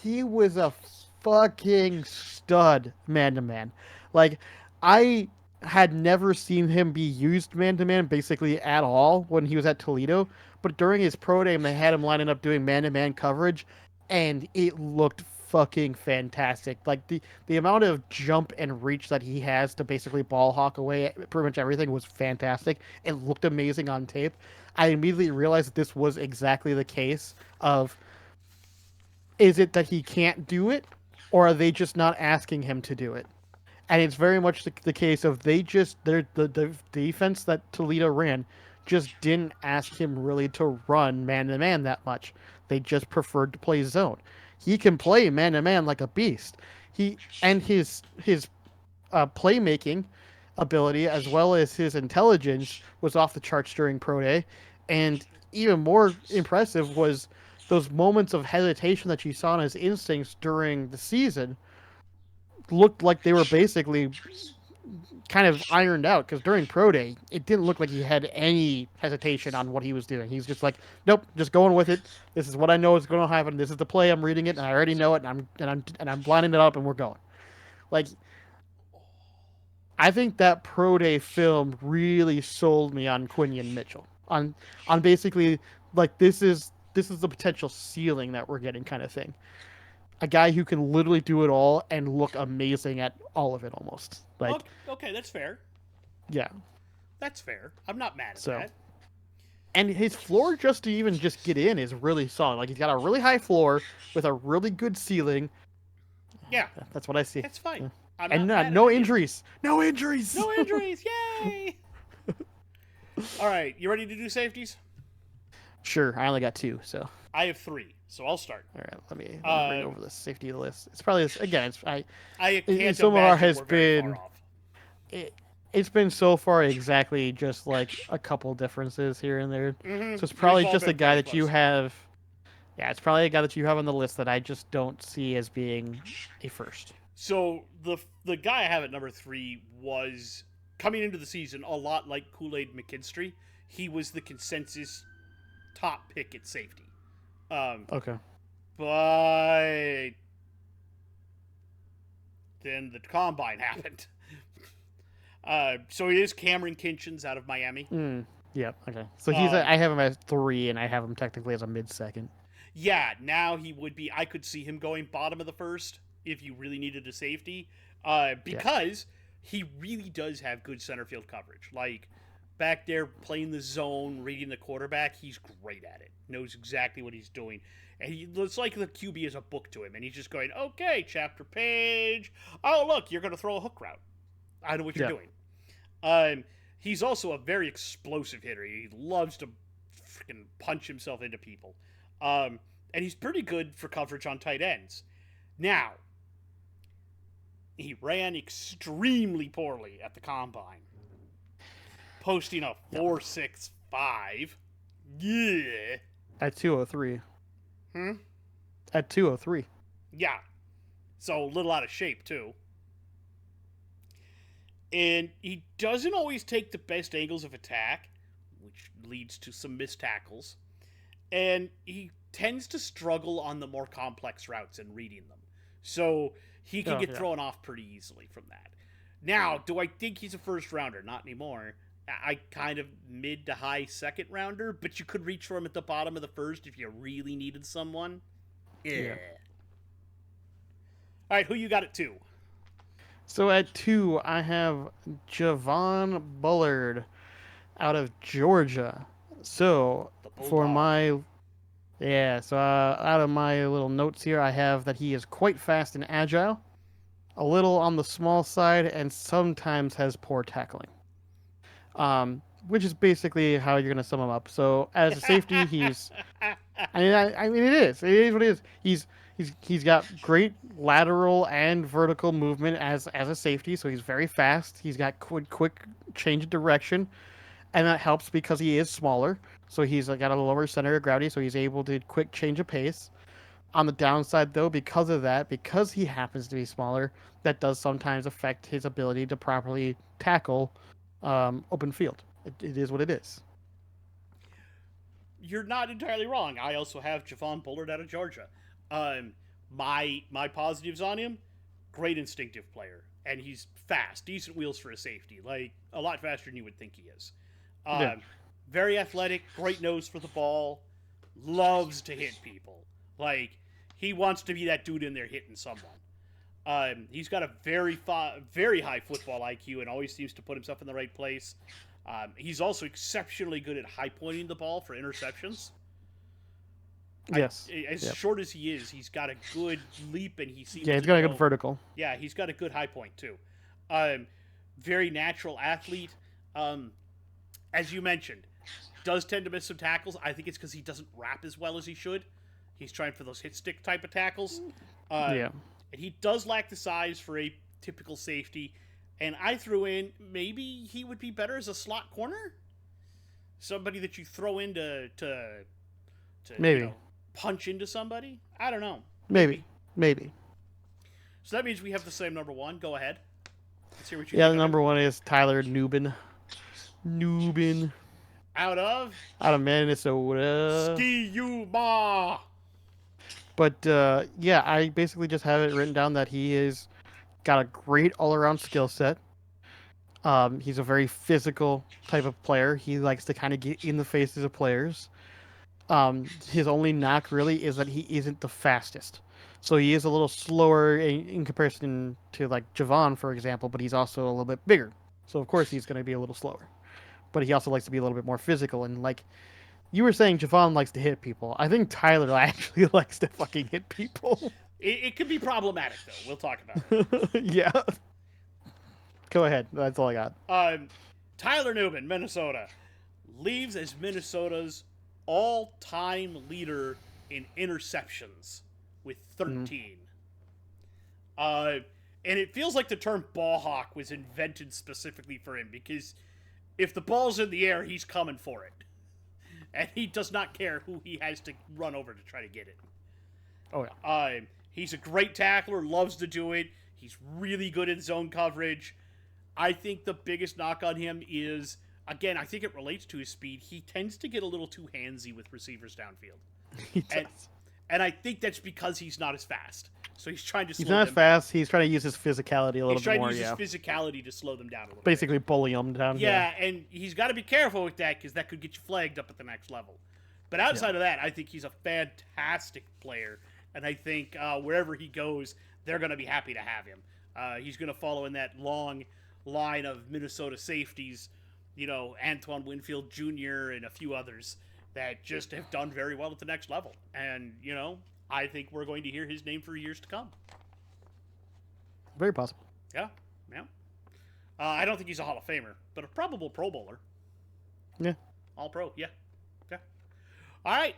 he was a fucking stud man to man. Like, I had never seen him be used man to man basically at all when he was at Toledo, but during his pro day, they had him lining up doing man to man coverage, and it looked fucking fantastic. Like the amount of jump and reach that he has to basically ball hawk away pretty much everything was fantastic. It looked amazing on tape. I immediately realized that this was exactly the case of, is it that he can't do it, or are they just not asking him to do it? And it's very much the case of the defense that Toledo ran just didn't ask him really to run man to man that much. They just preferred to play zone. He can play man to man like a beast. His playmaking ability as well as his intelligence was off the charts during pro day, and even more impressive was those moments of hesitation that you saw in his instincts during the season looked like they were basically kind of ironed out, because during pro day it didn't look like he had any hesitation on what he was doing. He's just like, nope, just going with it. This is what I know is going to happen. This is the play. I'm reading it and I already know it, and I'm lining it up and we're going. Like, I think that pro day film really sold me on Quinion Mitchell, on basically like this is the potential ceiling that we're getting kind of thing. A guy who can literally do it all and look amazing at all of it almost. Like, okay, that's fair. yeah. That's fair. I'm not mad at So, that. and his floor just to even just get in is really solid. Like, he's got a really high floor with a really good ceiling. Yeah, That's what I see. that's fine. Yeah. I'm And not mad no at injuries. No injuries. No injuries. Yay! All right, you ready to do safeties? Sure. I only got 2, so. I have 3, so I'll start. All right, let me bring over the safety list. It's probably again. I can't so far has we're very been far off. it's been so far exactly just like a couple differences here and there. Mm-hmm. So it's probably We've all just a been guy pretty that you close. have. Yeah, it's probably a guy that you have on the list that I just don't see as being a first. So the guy I have at number 3 was coming into the season a lot like Kool-Aid McKinstry. He was the consensus top pick at safety. Okay. But then the combine happened. So it is Cameron Kinchins out of Miami. Yeah. Okay. So I have him as 3, and I have him technically as a mid-second. Yeah, now he would be. I could see him going bottom of the first if you really needed a safety, because he really does have good center field coverage. Like, back there playing the zone, reading the quarterback, he's great at it. Knows exactly what he's doing. And it's like the QB is a book to him, and he's just going, okay, chapter page. Oh, look, you're going to throw a hook route. I know what you're doing. He's also a very explosive hitter. He loves to freaking punch himself into people. And he's pretty good for coverage on tight ends. Now, he ran extremely poorly at the combine, posting a 4.65. Yeah. At 203. Hmm? At 203. Yeah. So a little out of shape, too. And he doesn't always take the best angles of attack, which leads to some missed tackles. And he tends to struggle on the more complex routes and reading them. So he can get thrown off pretty easily from that. Now, do I think he's a first rounder? Not anymore. I kind of mid to high second rounder, but you could reach for him at the bottom of the first if you really needed someone. Yeah. All right, who you got at 2? So at 2, I have Javon Bullard out of Georgia. So The for Bulldog. my yeah, so out of my little notes here, I have that he is quite fast and agile, a little on the small side, and sometimes has poor tackling. Which is basically how you're gonna sum him up. So as a safety, he's I mean it is. It is what it is. He's got great lateral and vertical movement as a safety, so he's very fast. He's got quick change of direction, and that helps because he is smaller. So he's got a lower center of gravity, so he's able to quick change of pace. On the downside, though, because of that, because he happens to be smaller, that does sometimes affect his ability to properly tackle open field. It is what it is. You're not entirely wrong. I also have Javon Bullard out of Georgia. Um, my positives on him: great instinctive player, and he's fast, decent wheels for a safety, like a lot faster than you would think he is. Yeah. Um, very athletic, great nose for the ball, loves to hit people. Like he wants to be that dude in there hitting someone. He's got a very high football IQ and always seems to put himself in the right place. He's also exceptionally good at high pointing the ball for interceptions. Yes. As Yep. short as he is, he's got a good leap, and he seems Yeah, he's to got a good know. vertical. Yeah, he's got a good high point too. Um, very natural athlete. Um, as you mentioned, does tend to miss some tackles. I think it's because he doesn't wrap as well as he should. He's trying for those hit stick type of tackles. Yeah. And he does lack the size for a typical safety. And I threw in maybe he would be better as a slot corner, somebody that you throw in to Maybe. punch into somebody. I don't know, Maybe. maybe. Maybe. So that means we have the same number one. Go ahead. Let's hear what you Yeah, think the of him. number one is Tyler Nubin. Nubin Out of out of Minnesota. Ski U Ma. But yeah, I basically just have it written down that he is got a great all around skill set. He's a very physical type of player. He likes to kind of get in the faces of players. His only knock really is that he isn't the fastest. So he is a little slower in comparison to like Javon, for example, but he's also a little bit bigger. So of course he's going to be a little slower. But he also likes to be a little bit more physical. And like you were saying, Javon likes to hit people. I think Tyler actually likes to fucking hit people. It could be problematic though. We'll talk about Yeah. Go ahead. That's all I got. it. Tyler Newman, Minnesota, leaves as Minnesota's all-time leader in interceptions with Mm. 13. Uh, and it feels like the term ball hawk was invented specifically for him because if the ball's in the air, he's coming for it. And he does not care who he has to run over to try to get it. Oh yeah. He's a great tackler, loves to do it. He's really good in zone coverage. I think the biggest knock on him is, again, I think it relates to his speed. He tends to get a little too handsy with receivers downfield. He And does. and I think that's because he's not as fast. So he's trying to He's slow not as them down. fast. He's trying to use his physicality a little He's bit trying more. to use Yeah. his physicality to slow them down a little bit. Basically bully him down. Yeah, and he's got to be careful with that because that could get you flagged up at the next level. But outside of that, I think he's a fantastic player, and I think wherever he goes, they're going to be happy to have him. He's going to follow in that long line of Minnesota safeties, Antoine Winfield Jr. and a few others that just have done very well at the next level. And, I think we're going to hear his name for years to come. Very possible. Yeah, yeah. I don't think he's a Hall of Famer, but a probable Pro Bowler. Yeah. All Pro, yeah. Yeah. All right,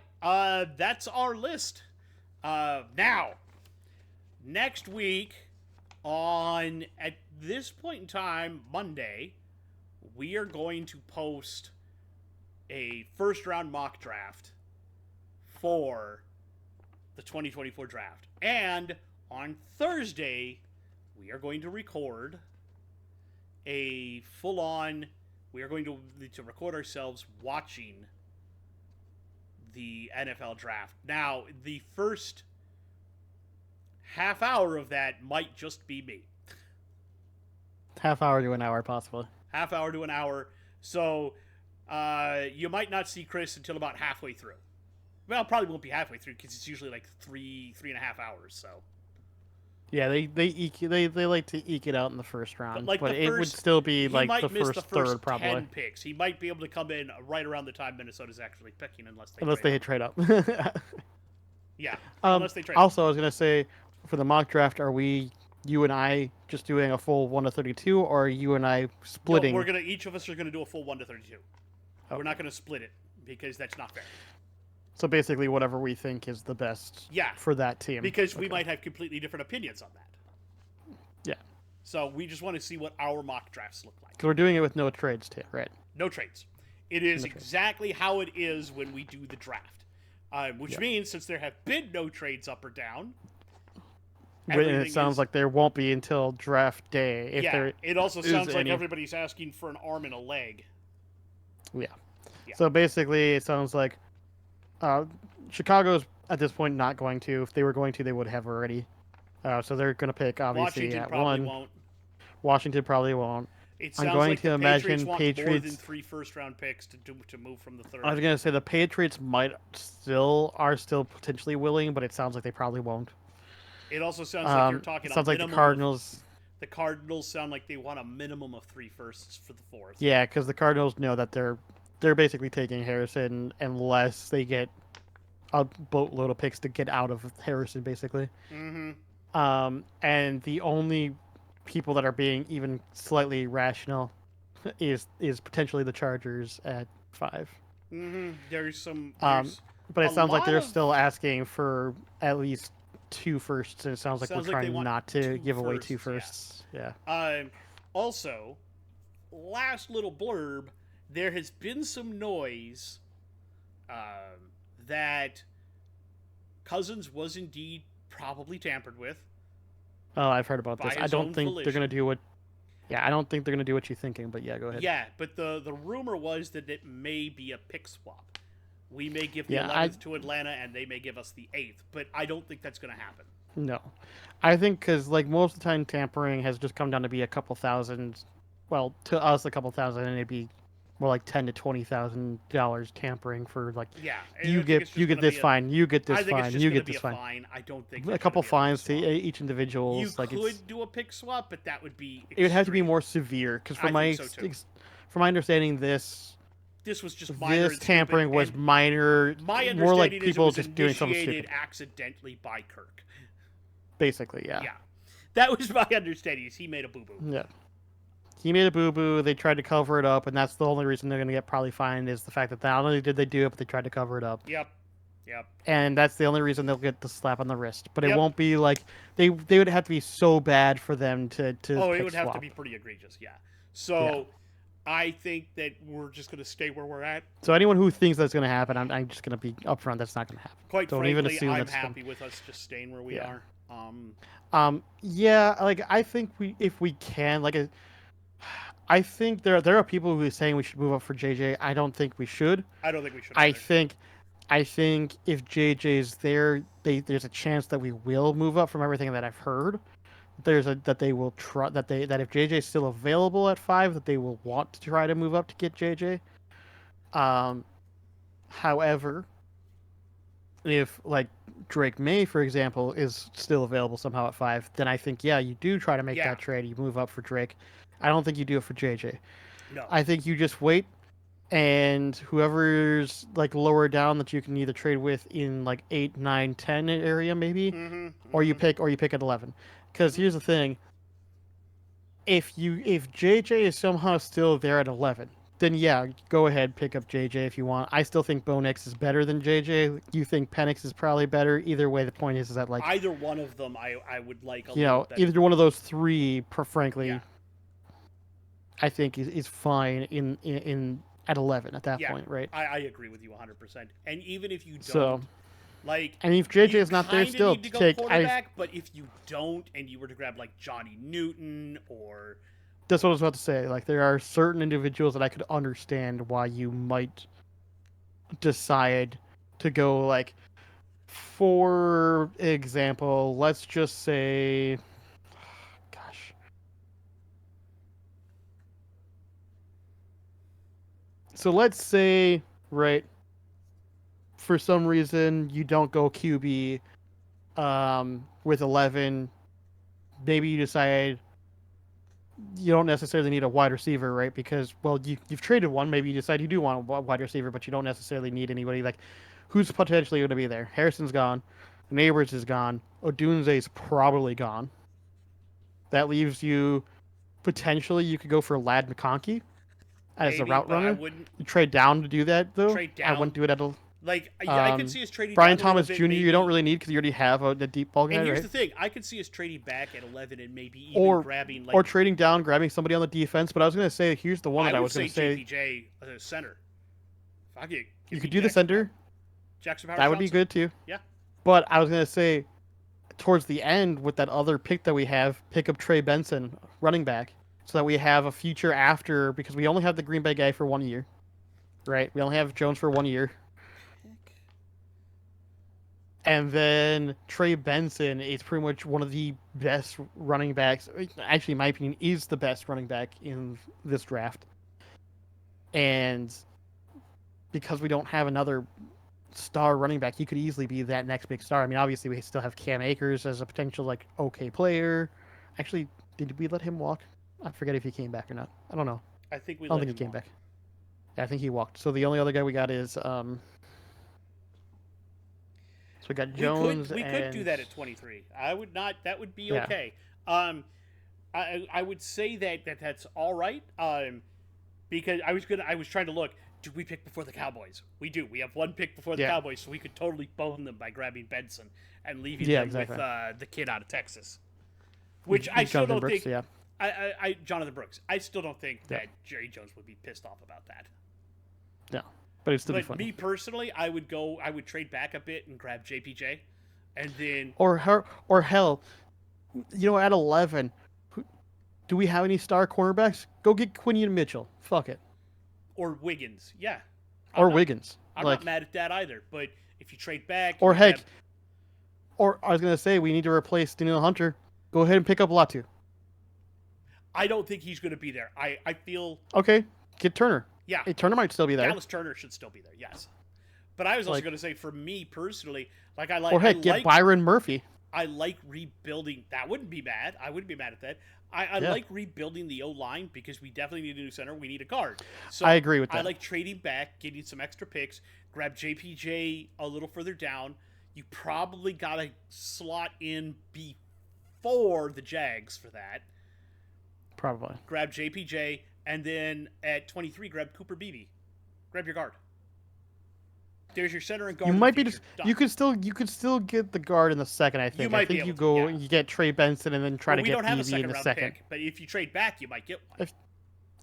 that's our list. Now, next week, at this point in time, Monday, we are going to post a first round mock draft for the 2024 draft. And on Thursday, we are going to record a full on. We are going to record ourselves watching the NFL draft. Now, the first half hour of that might just be me. Half hour to an hour, possibly. Half hour to an hour. So you might not see Chris until about halfway through. Well, probably won't be halfway through because it's usually like three and a half hours. So Yeah, they like to eke it out in the first But round, like but the it would first, still be he like the might miss the first third first probably, 10 picks. He might be able to come in right around the time Minnesota's actually picking, unless they unless trade they up. hit trade up. Yeah, um, unless they trade up. Also, I was gonna say for the mock draft, are we you and I just doing a full 1 to 32, or are you and I No, we're splitting? gonna each of us are gonna do a full 1 to 32. We're Okay. not gonna split it because that's not fair. So basically, whatever we think is the best Yeah, for that team. because we Okay. might have completely different opinions on that. Yeah, So we just want to see what our mock drafts look like. because we're doing it with no trades too, right? No trades. It is No trades. exactly how it is when we do the draft. Which Yeah. means, since there have been no trades up or down, And it everything sounds is. like there won't be until draft day, if Yeah, there it also is sounds like any. everybody's asking for an arm and a leg. Yeah. Yeah. So basically, it sounds like uh, Chicago's at this point not going to. If they were going to, they would have already. So they're going to pick obviously Washington at probably one. won't. Washington probably won't. It I'm sounds going like to the Patriots imagine want more than Patriots. 3 first-round picks to move from the third. I was going to say the Patriots are still potentially willing, but it sounds like they probably won't. It also sounds like you're talking It a sounds like the minimum of. Cardinals. The Cardinals sound like they want a minimum of 3 firsts for the fourth. Yeah, because the Cardinals know that they're basically taking Harrison unless they get a boatload of picks to get out of Harrison, basically. Mm-hmm. And the only people that are being even slightly rational is potentially the Chargers at 5. Mm-hmm. There's some. Um, There's but a it sounds like lot they're of. still asking for at least 2 firsts, and it sounds like we're Sounds like they trying want not to give away firsts, 2 firsts. Yeah. Also, last little blurb. There has been some noise that Cousins was indeed probably tampered with Oh, I've heard about by this. I his don't own think they're volition. gonna do what. Yeah, I don't think they're gonna do what you're thinking. But yeah, go ahead. Yeah, but the rumor was that it may be a pick swap. We may give the Yeah, 11th to Atlanta, and they may give us the 8th. But I don't think that's going to happen. No, I think because like most of the time tampering has just come down to be a couple thousand. Well, to us a couple thousand, and it'd be more like $10,000 to $20,000 tampering for like Yeah, you get this fine, you get I this think it's fine, just you going to get be this a fine. fine. I don't think A couple fines to swap. each individual. You like could do a pick swap, but that would be. It would have to be extreme. more severe because I think so too. from my understanding, this was just minor. this tampering was and minor, my more like understanding is it people was just doing something initiated stupid. accidentally by Kirk. Basically, yeah. Yeah, that was my understanding. Is he made a boo boo. Yeah. He made a boo boo. They tried to cover it up, and that's the only reason they're going to get probably fined is the fact that not only did they do it, but they tried to cover it up. Yep. Yep. And that's the only reason they'll get the slap on the wrist. But it Yep. won't be like they would have to be so bad for them to. Oh, it pick would have to swap. be pretty egregious. Yeah. So, I think that we're just going to stay where we're at. So anyone who thinks that's going to happen, I'm just going to be upfront. That's not going to happen. Quite Don't frankly, even assume I'm that's happy with us just staying where we are. Yeah, like I think if we can, I think there are people who are saying we should move up for JJ. I don't think we should. I don't think we should. I think if JJ's there, there's a chance that we will move up from everything that I've heard. That they will try that if JJ's still available at 5, that they will want to try to move up to get JJ. However, if like Drake May, for example, is still available somehow at 5, then I think you do try to make that trade. You move up for Drake. I don't think you do it for JJ. No. I think you just wait, and whoever's like lower down that you can either trade with in like 8, 9, 10 area maybe, or you pick at 11. Because here's the thing: if JJ is somehow still there at 11, then go ahead, pick up JJ if you want. I still think Bonix is better than JJ. You think Penix is probably better. Either way, the point is that like either one of them, I would like. Either one of those three, frankly. Yeah. I think is fine in at 11 at that point, right? I agree with you 100%. And even if you don't, and if JJ is not there, still need to go take quarterback. But if you don't, and you were to grab like Johnny Newton or that's what I was about to say. Like there are certain individuals that I could understand why you might decide to go like. For example, let's just say. So let's say, right, for some reason you don't go QB with 11 maybe you decide you don't necessarily need a wide receiver, right? Because well, you've traded one. Maybe you decide you do want a wide receiver, but you don't necessarily need anybody like who's potentially going to be there. Harrison's gone, Neighbors is gone, Odunze's probably gone. That leaves you potentially you could go for Lad McConkey as a Maybe, route but I runner. wouldn't You trade down to do that though. trade I wouldn't down. do it at all. Like, I could see us trading Brian down a little Thomas bit, Jr. You don't maybe. really need because you already have a deep ball guy, And here's right? the thing: I could see us trading back at 11 and maybe even Or grabbing or like trading down, grabbing somebody on the defense. But I was gonna say, here's the one I that I would was gonna say say. JPJ as a center. If I could, You could do the center. Jackson Powers That would be Johnson. good too. Yeah. But I was gonna say, towards the end with that other pick that we have, pick up Trey Benson, running back, so that we have a future after because we only have the Green Bay guy for 1 year, right? We only have Jones for 1 year. And then Trey Benson is pretty much one of the best running backs. Actually, in my opinion, is the best running back in this draft. And because we don't have another star running back, he could easily be that next big star. I mean, obviously, we still have Cam Akers as a potential like okay player. Actually, did we let him walk? I forget if he came back or not. I don't know. I think we. I don't think he came back. Yeah, I think he walked. So the only other guy we got is So we got Jones. We could do that at 23. I would not. That would be Yeah. okay. I would say that's all right. Because I was trying to look. Do we pick before the Cowboys? We do. We have one pick before the Yeah. Cowboys, so we could totally bone them by grabbing Benson and leaving Yeah, them exactly. with the kid out of Texas. Which I still Jonathan don't Brooks, think. yeah. I Jonathan Brooks. I still don't think Yeah. that Jerry Jones would be pissed off about that. No. But it'd still be But funny. me personally, I would trade back a bit and grab JPJ, and then Or hell, at 11, do we have any star cornerbacks? Go get Quinion Mitchell. Fuck it. or Wiggins. Yeah. Or Wiggins. I'm not mad at that either. But if you trade back, Or you heck, have- or I was gonna say we need to replace Daniel Hunter. Go ahead and pick up Latu. I don't think he's going to be there. I feel Okay, get Turner. yeah. Hey, Turner might still be there. Dallas Turner should still be there. Yes. But I was also Like- going to say, for me personally, like I like, Or heck, I get like, Byron Murphy. I like rebuilding. That wouldn't be bad. I wouldn't be mad at that. I Yeah. like rebuilding the O line because we definitely need a new center. We need a guard. So I agree with that. I like trading back, getting some extra picks, grab JPJ a little further down. You probably got to slot in before the Jags for that. Probably. Grab JPJ, and then at 23, grab Cooper Beebe. Grab your guard. There's your center and guard. You of the might be future. just Done. you could still get the guard in the second. I think. might I be think you able to, go yeah. and you get Trey Benson and then try Well, to we get don't have a BB in second the round second. pick, but if you trade back, you might get one.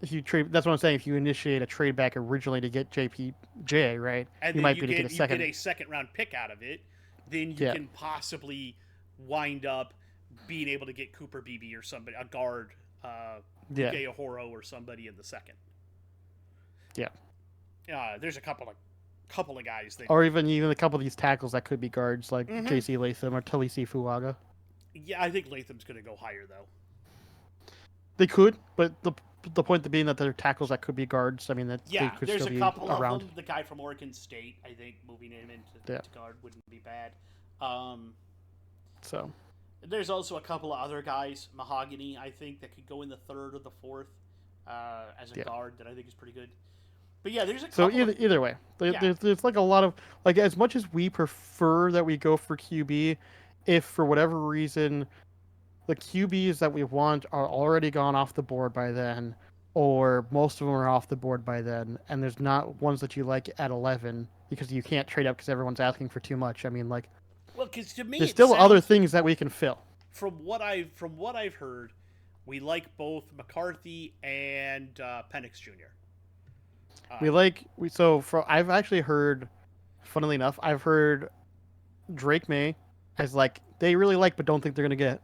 If you trade, that's what I'm saying. If you initiate a trade back originally to get JPJ, right? And you then might be to get a second. You get a second round pick out of it, then you Yeah. can possibly wind up being able to get Cooper Beebe or somebody, a guard, Yeah. Horo or somebody in the second. Yeah. There's a couple of guys that. Or even a couple of these tackles that could be guards like Mhm. J.C. Latham or Talisi Fuaga. Yeah, I think Latham's going to go higher though. They could, but the point being that they're tackles that could be guards. I mean, that Yeah, they could there's still a be couple around. of them. The guy from Oregon State, I think, moving him into to guard wouldn't be bad. So There's also a couple of other guys, Mahogany, I think, that could go in the third or the fourth as a guard that I think is pretty good. But yeah, there's a couple. So either way, there's like a lot of like as much as we prefer that we go for QB, if for whatever reason the QBs that we want are already gone off the board by then, or most of them are off the board by then, and there's not ones that you like at 11 because you can't trade up because everyone's asking for too much. I mean, like, well, because to me, there's it still other sounds- things that we can fill. From what I've heard, we like both McCarthy and Penix Jr. I've actually heard, funnily enough, I've heard Drake May as like they really like but don't think they're gonna get.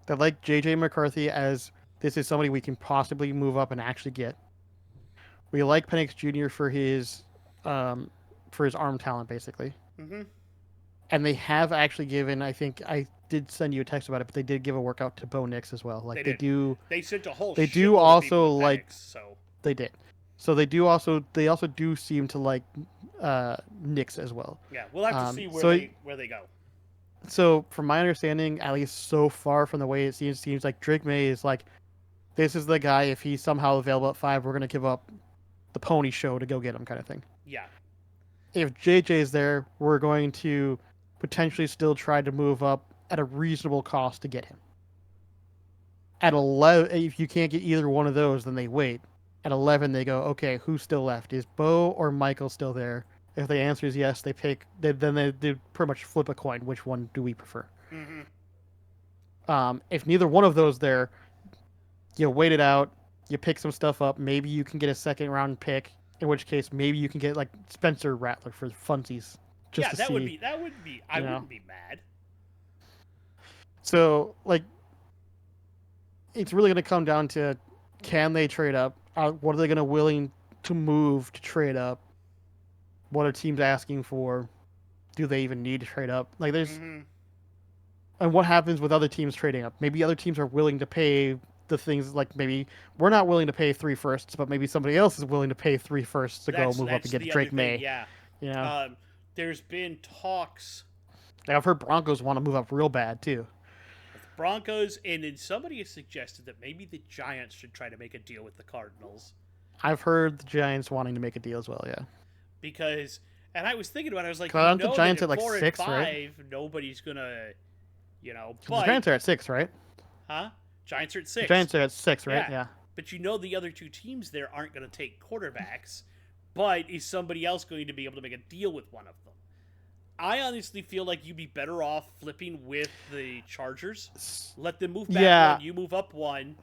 They like JJ McCarthy as this is somebody we can possibly move up and actually get. We like Penix Jr. for his arm talent basically. Mm-hmm. And they have actually given, I think I did send you a text about it, but they did give a workout to Bo Nix as well. Like They they do. They sent a whole. They shitload do of also people to like- Penix, so They did. So they also do seem to like Nix as well. yeah, we'll have to see so where they go. So from my understanding, at least so far from the way it seems like Drake May is like, this is the guy. If he's somehow available at 5, we're gonna give up the pony show to go get him, kind of thing. Yeah. If JJ is there, we're going to potentially still try to move up at a reasonable cost to get him. At 11, if you can't get either one of those, then they wait. At 11, they go, okay, who's still left? Is Bo or Michael still there? If the answer is yes, they pick. Then they pretty much flip a coin. Which one do we prefer? If neither one of those there, you wait it out. You pick some stuff up. Maybe you can get a second round pick. In which case, maybe you can get like Spencer Rattler for funsies. Just Yeah, to that see, would be. That would be. I wouldn't be mad. So like, it's really going to come down to, can they trade up? What are they going to willing to move to trade up? What are teams asking for? Do they even need to trade up? Like there's, and what happens with other teams trading up? Maybe other teams are willing to pay the things like maybe we're not willing to pay 3 firsts, but maybe somebody else is willing to pay 3 firsts to go move up and get Drake May. Yeah. You know, there's been talks. I've heard Broncos want to move up real bad too. Broncos, and then somebody has suggested that maybe the Giants should try to make a deal with the Cardinals. I've heard the Giants wanting to make a deal as well, yeah. Because, and I was thinking about it, I was like, aren't the Giants at like 6, 5, right? Nobody's gonna, but, the Giants are at 6, right? Huh? Giants are at 6. The Giants are at 6, right? Yeah. But the other two teams there aren't going to take quarterbacks. But is somebody else going to be able to make a deal with one of them? I honestly feel like you'd be better off flipping with the Chargers. Let them move back 1, you move up 1.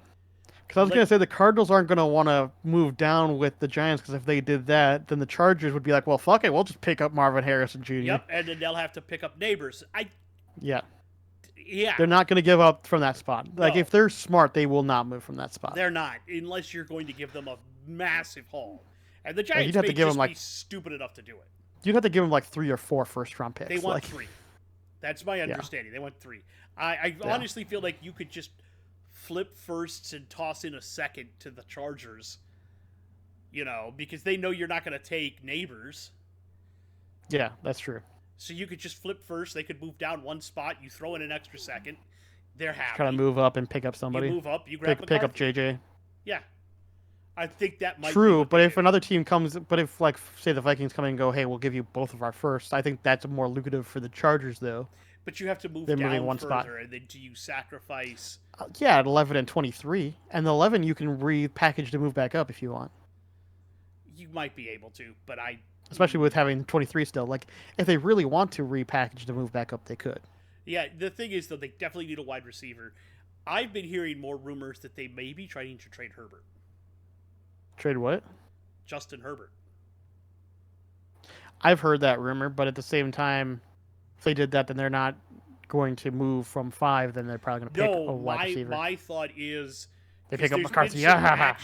Because I was going to say the Cardinals aren't going to want to move down with the Giants, because if they did that, then the Chargers would be like, well, fuck it, we'll just pick up Marvin Harrison Jr. Yep, and then they'll have to pick up Neighbors. Yeah. Yeah. They're not going to give up from that spot. Like, No. if they're smart, they will not move from that spot. They're not, unless you're going to give them a massive haul. And the Giants you'd have may to give just them, like, be stupid enough to do it. You'd have to give them like 3 or 4 first-round picks. They want 3. That's my understanding. They want 3. I honestly feel like you could just flip firsts and toss in a second to the Chargers. Because they know you're not going to take Neighbors. Yeah, that's true. So you could just flip first. They could move down 1 spot. You throw in an extra second. They're happy. Try to move up and pick up somebody. You move up. You grab pick up JJ. Yeah. I think that might True, be but if another team comes, but if, like, say the Vikings come in and go, hey, we'll give you both of our firsts, I think that's more lucrative for the Chargers, though. But you have to move They're down moving 1 further, spot. and then do you sacrifice? Yeah, at 11 and 23. And the 11 you can repackage to move back up if you want. You might be able to, but Especially with having 23 still. Like, if they really want to repackage to move back up, they could. Yeah, the thing is, though, they definitely need a wide receiver. I've been hearing more rumors that they may be trying to trade Herbert. Trade what? Justin Herbert. I've heard that rumor, but at the same time, if they did that, then they're not going to move from 5, then they're probably going to pick a wide receiver. My thought is they pick up McCarthy. Yeah.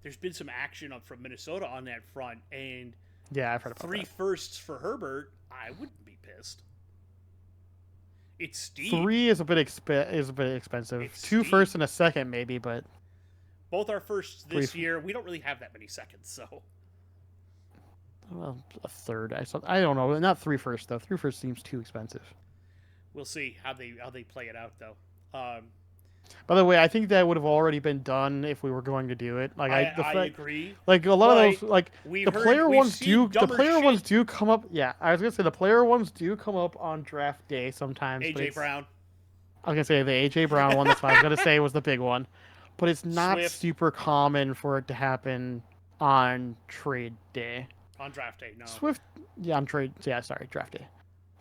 There's been some action from Minnesota on that front, and yeah, I've heard about 3 that. firsts for Herbert, I wouldn't be pissed. It's steep. 3 is a bit expensive. It's 2 steep. firsts and a second, maybe, but both our firsts this year. We don't really have that many seconds, so. Well, a third. I don't know. Not 3 firsts though. 3 firsts seems too expensive. We'll see how they play it out, though. By the way, I think that would have already been done if we were going to do it. Like I agree. Like a lot of those, like the player ones do come up. Yeah, I was gonna say the player ones do come up on draft day sometimes. AJ Brown. I was gonna say the AJ Brown one. That's what I was gonna say was the big one, but it's not Swift. super common for it to happen on trade day. On draft day, no. Swift, yeah, on trade. Yeah, sorry, draft day.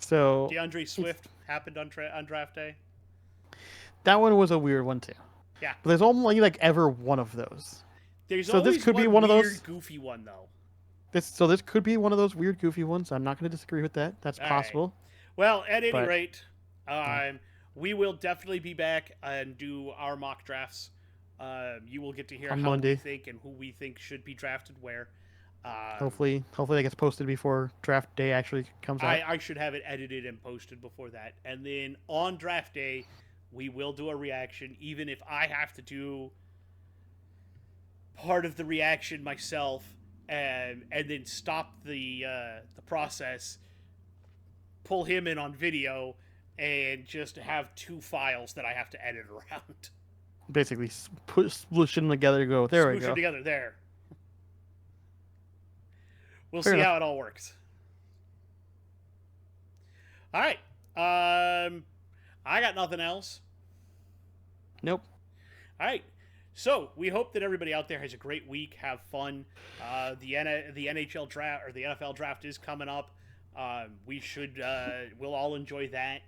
So DeAndre Swift happened on draft day. That one was a weird one too. Yeah, but there's only like ever one of those. There's so always this could one be one of weird, those goofy one though. This could be one of those weird, goofy ones. I'm not going to disagree with that. That's All possible. Right. Well, at any rate, we will definitely be back and do our mock drafts. You will get to hear on how Monday. we think and who we think should be drafted where. Hopefully that gets posted before draft day actually comes out. I should have it edited and posted before that. And then on draft day, we will do a reaction, even if I have to do part of the reaction myself, and then stop the process, pull him in on video, and just have 2 files that I have to edit around. Basically, smush them together. Go there. Smoosh We them go. together there. We'll Fair see enough. how it all works. All right. I got nothing else. Nope. All right. So we hope that everybody out there has a great week. Have fun. The NHL draft or the NFL draft is coming up. We'll all enjoy that.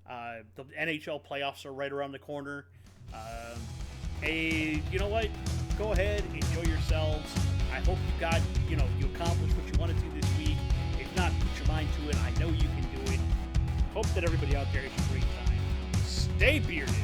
The NHL playoffs are right around the corner. Hey, you know what? Go ahead, enjoy yourselves. I hope you accomplished what you wanted to this week. If not, put your mind to it. I know you can do it. Hope that everybody out there has a great time. Stay bearded.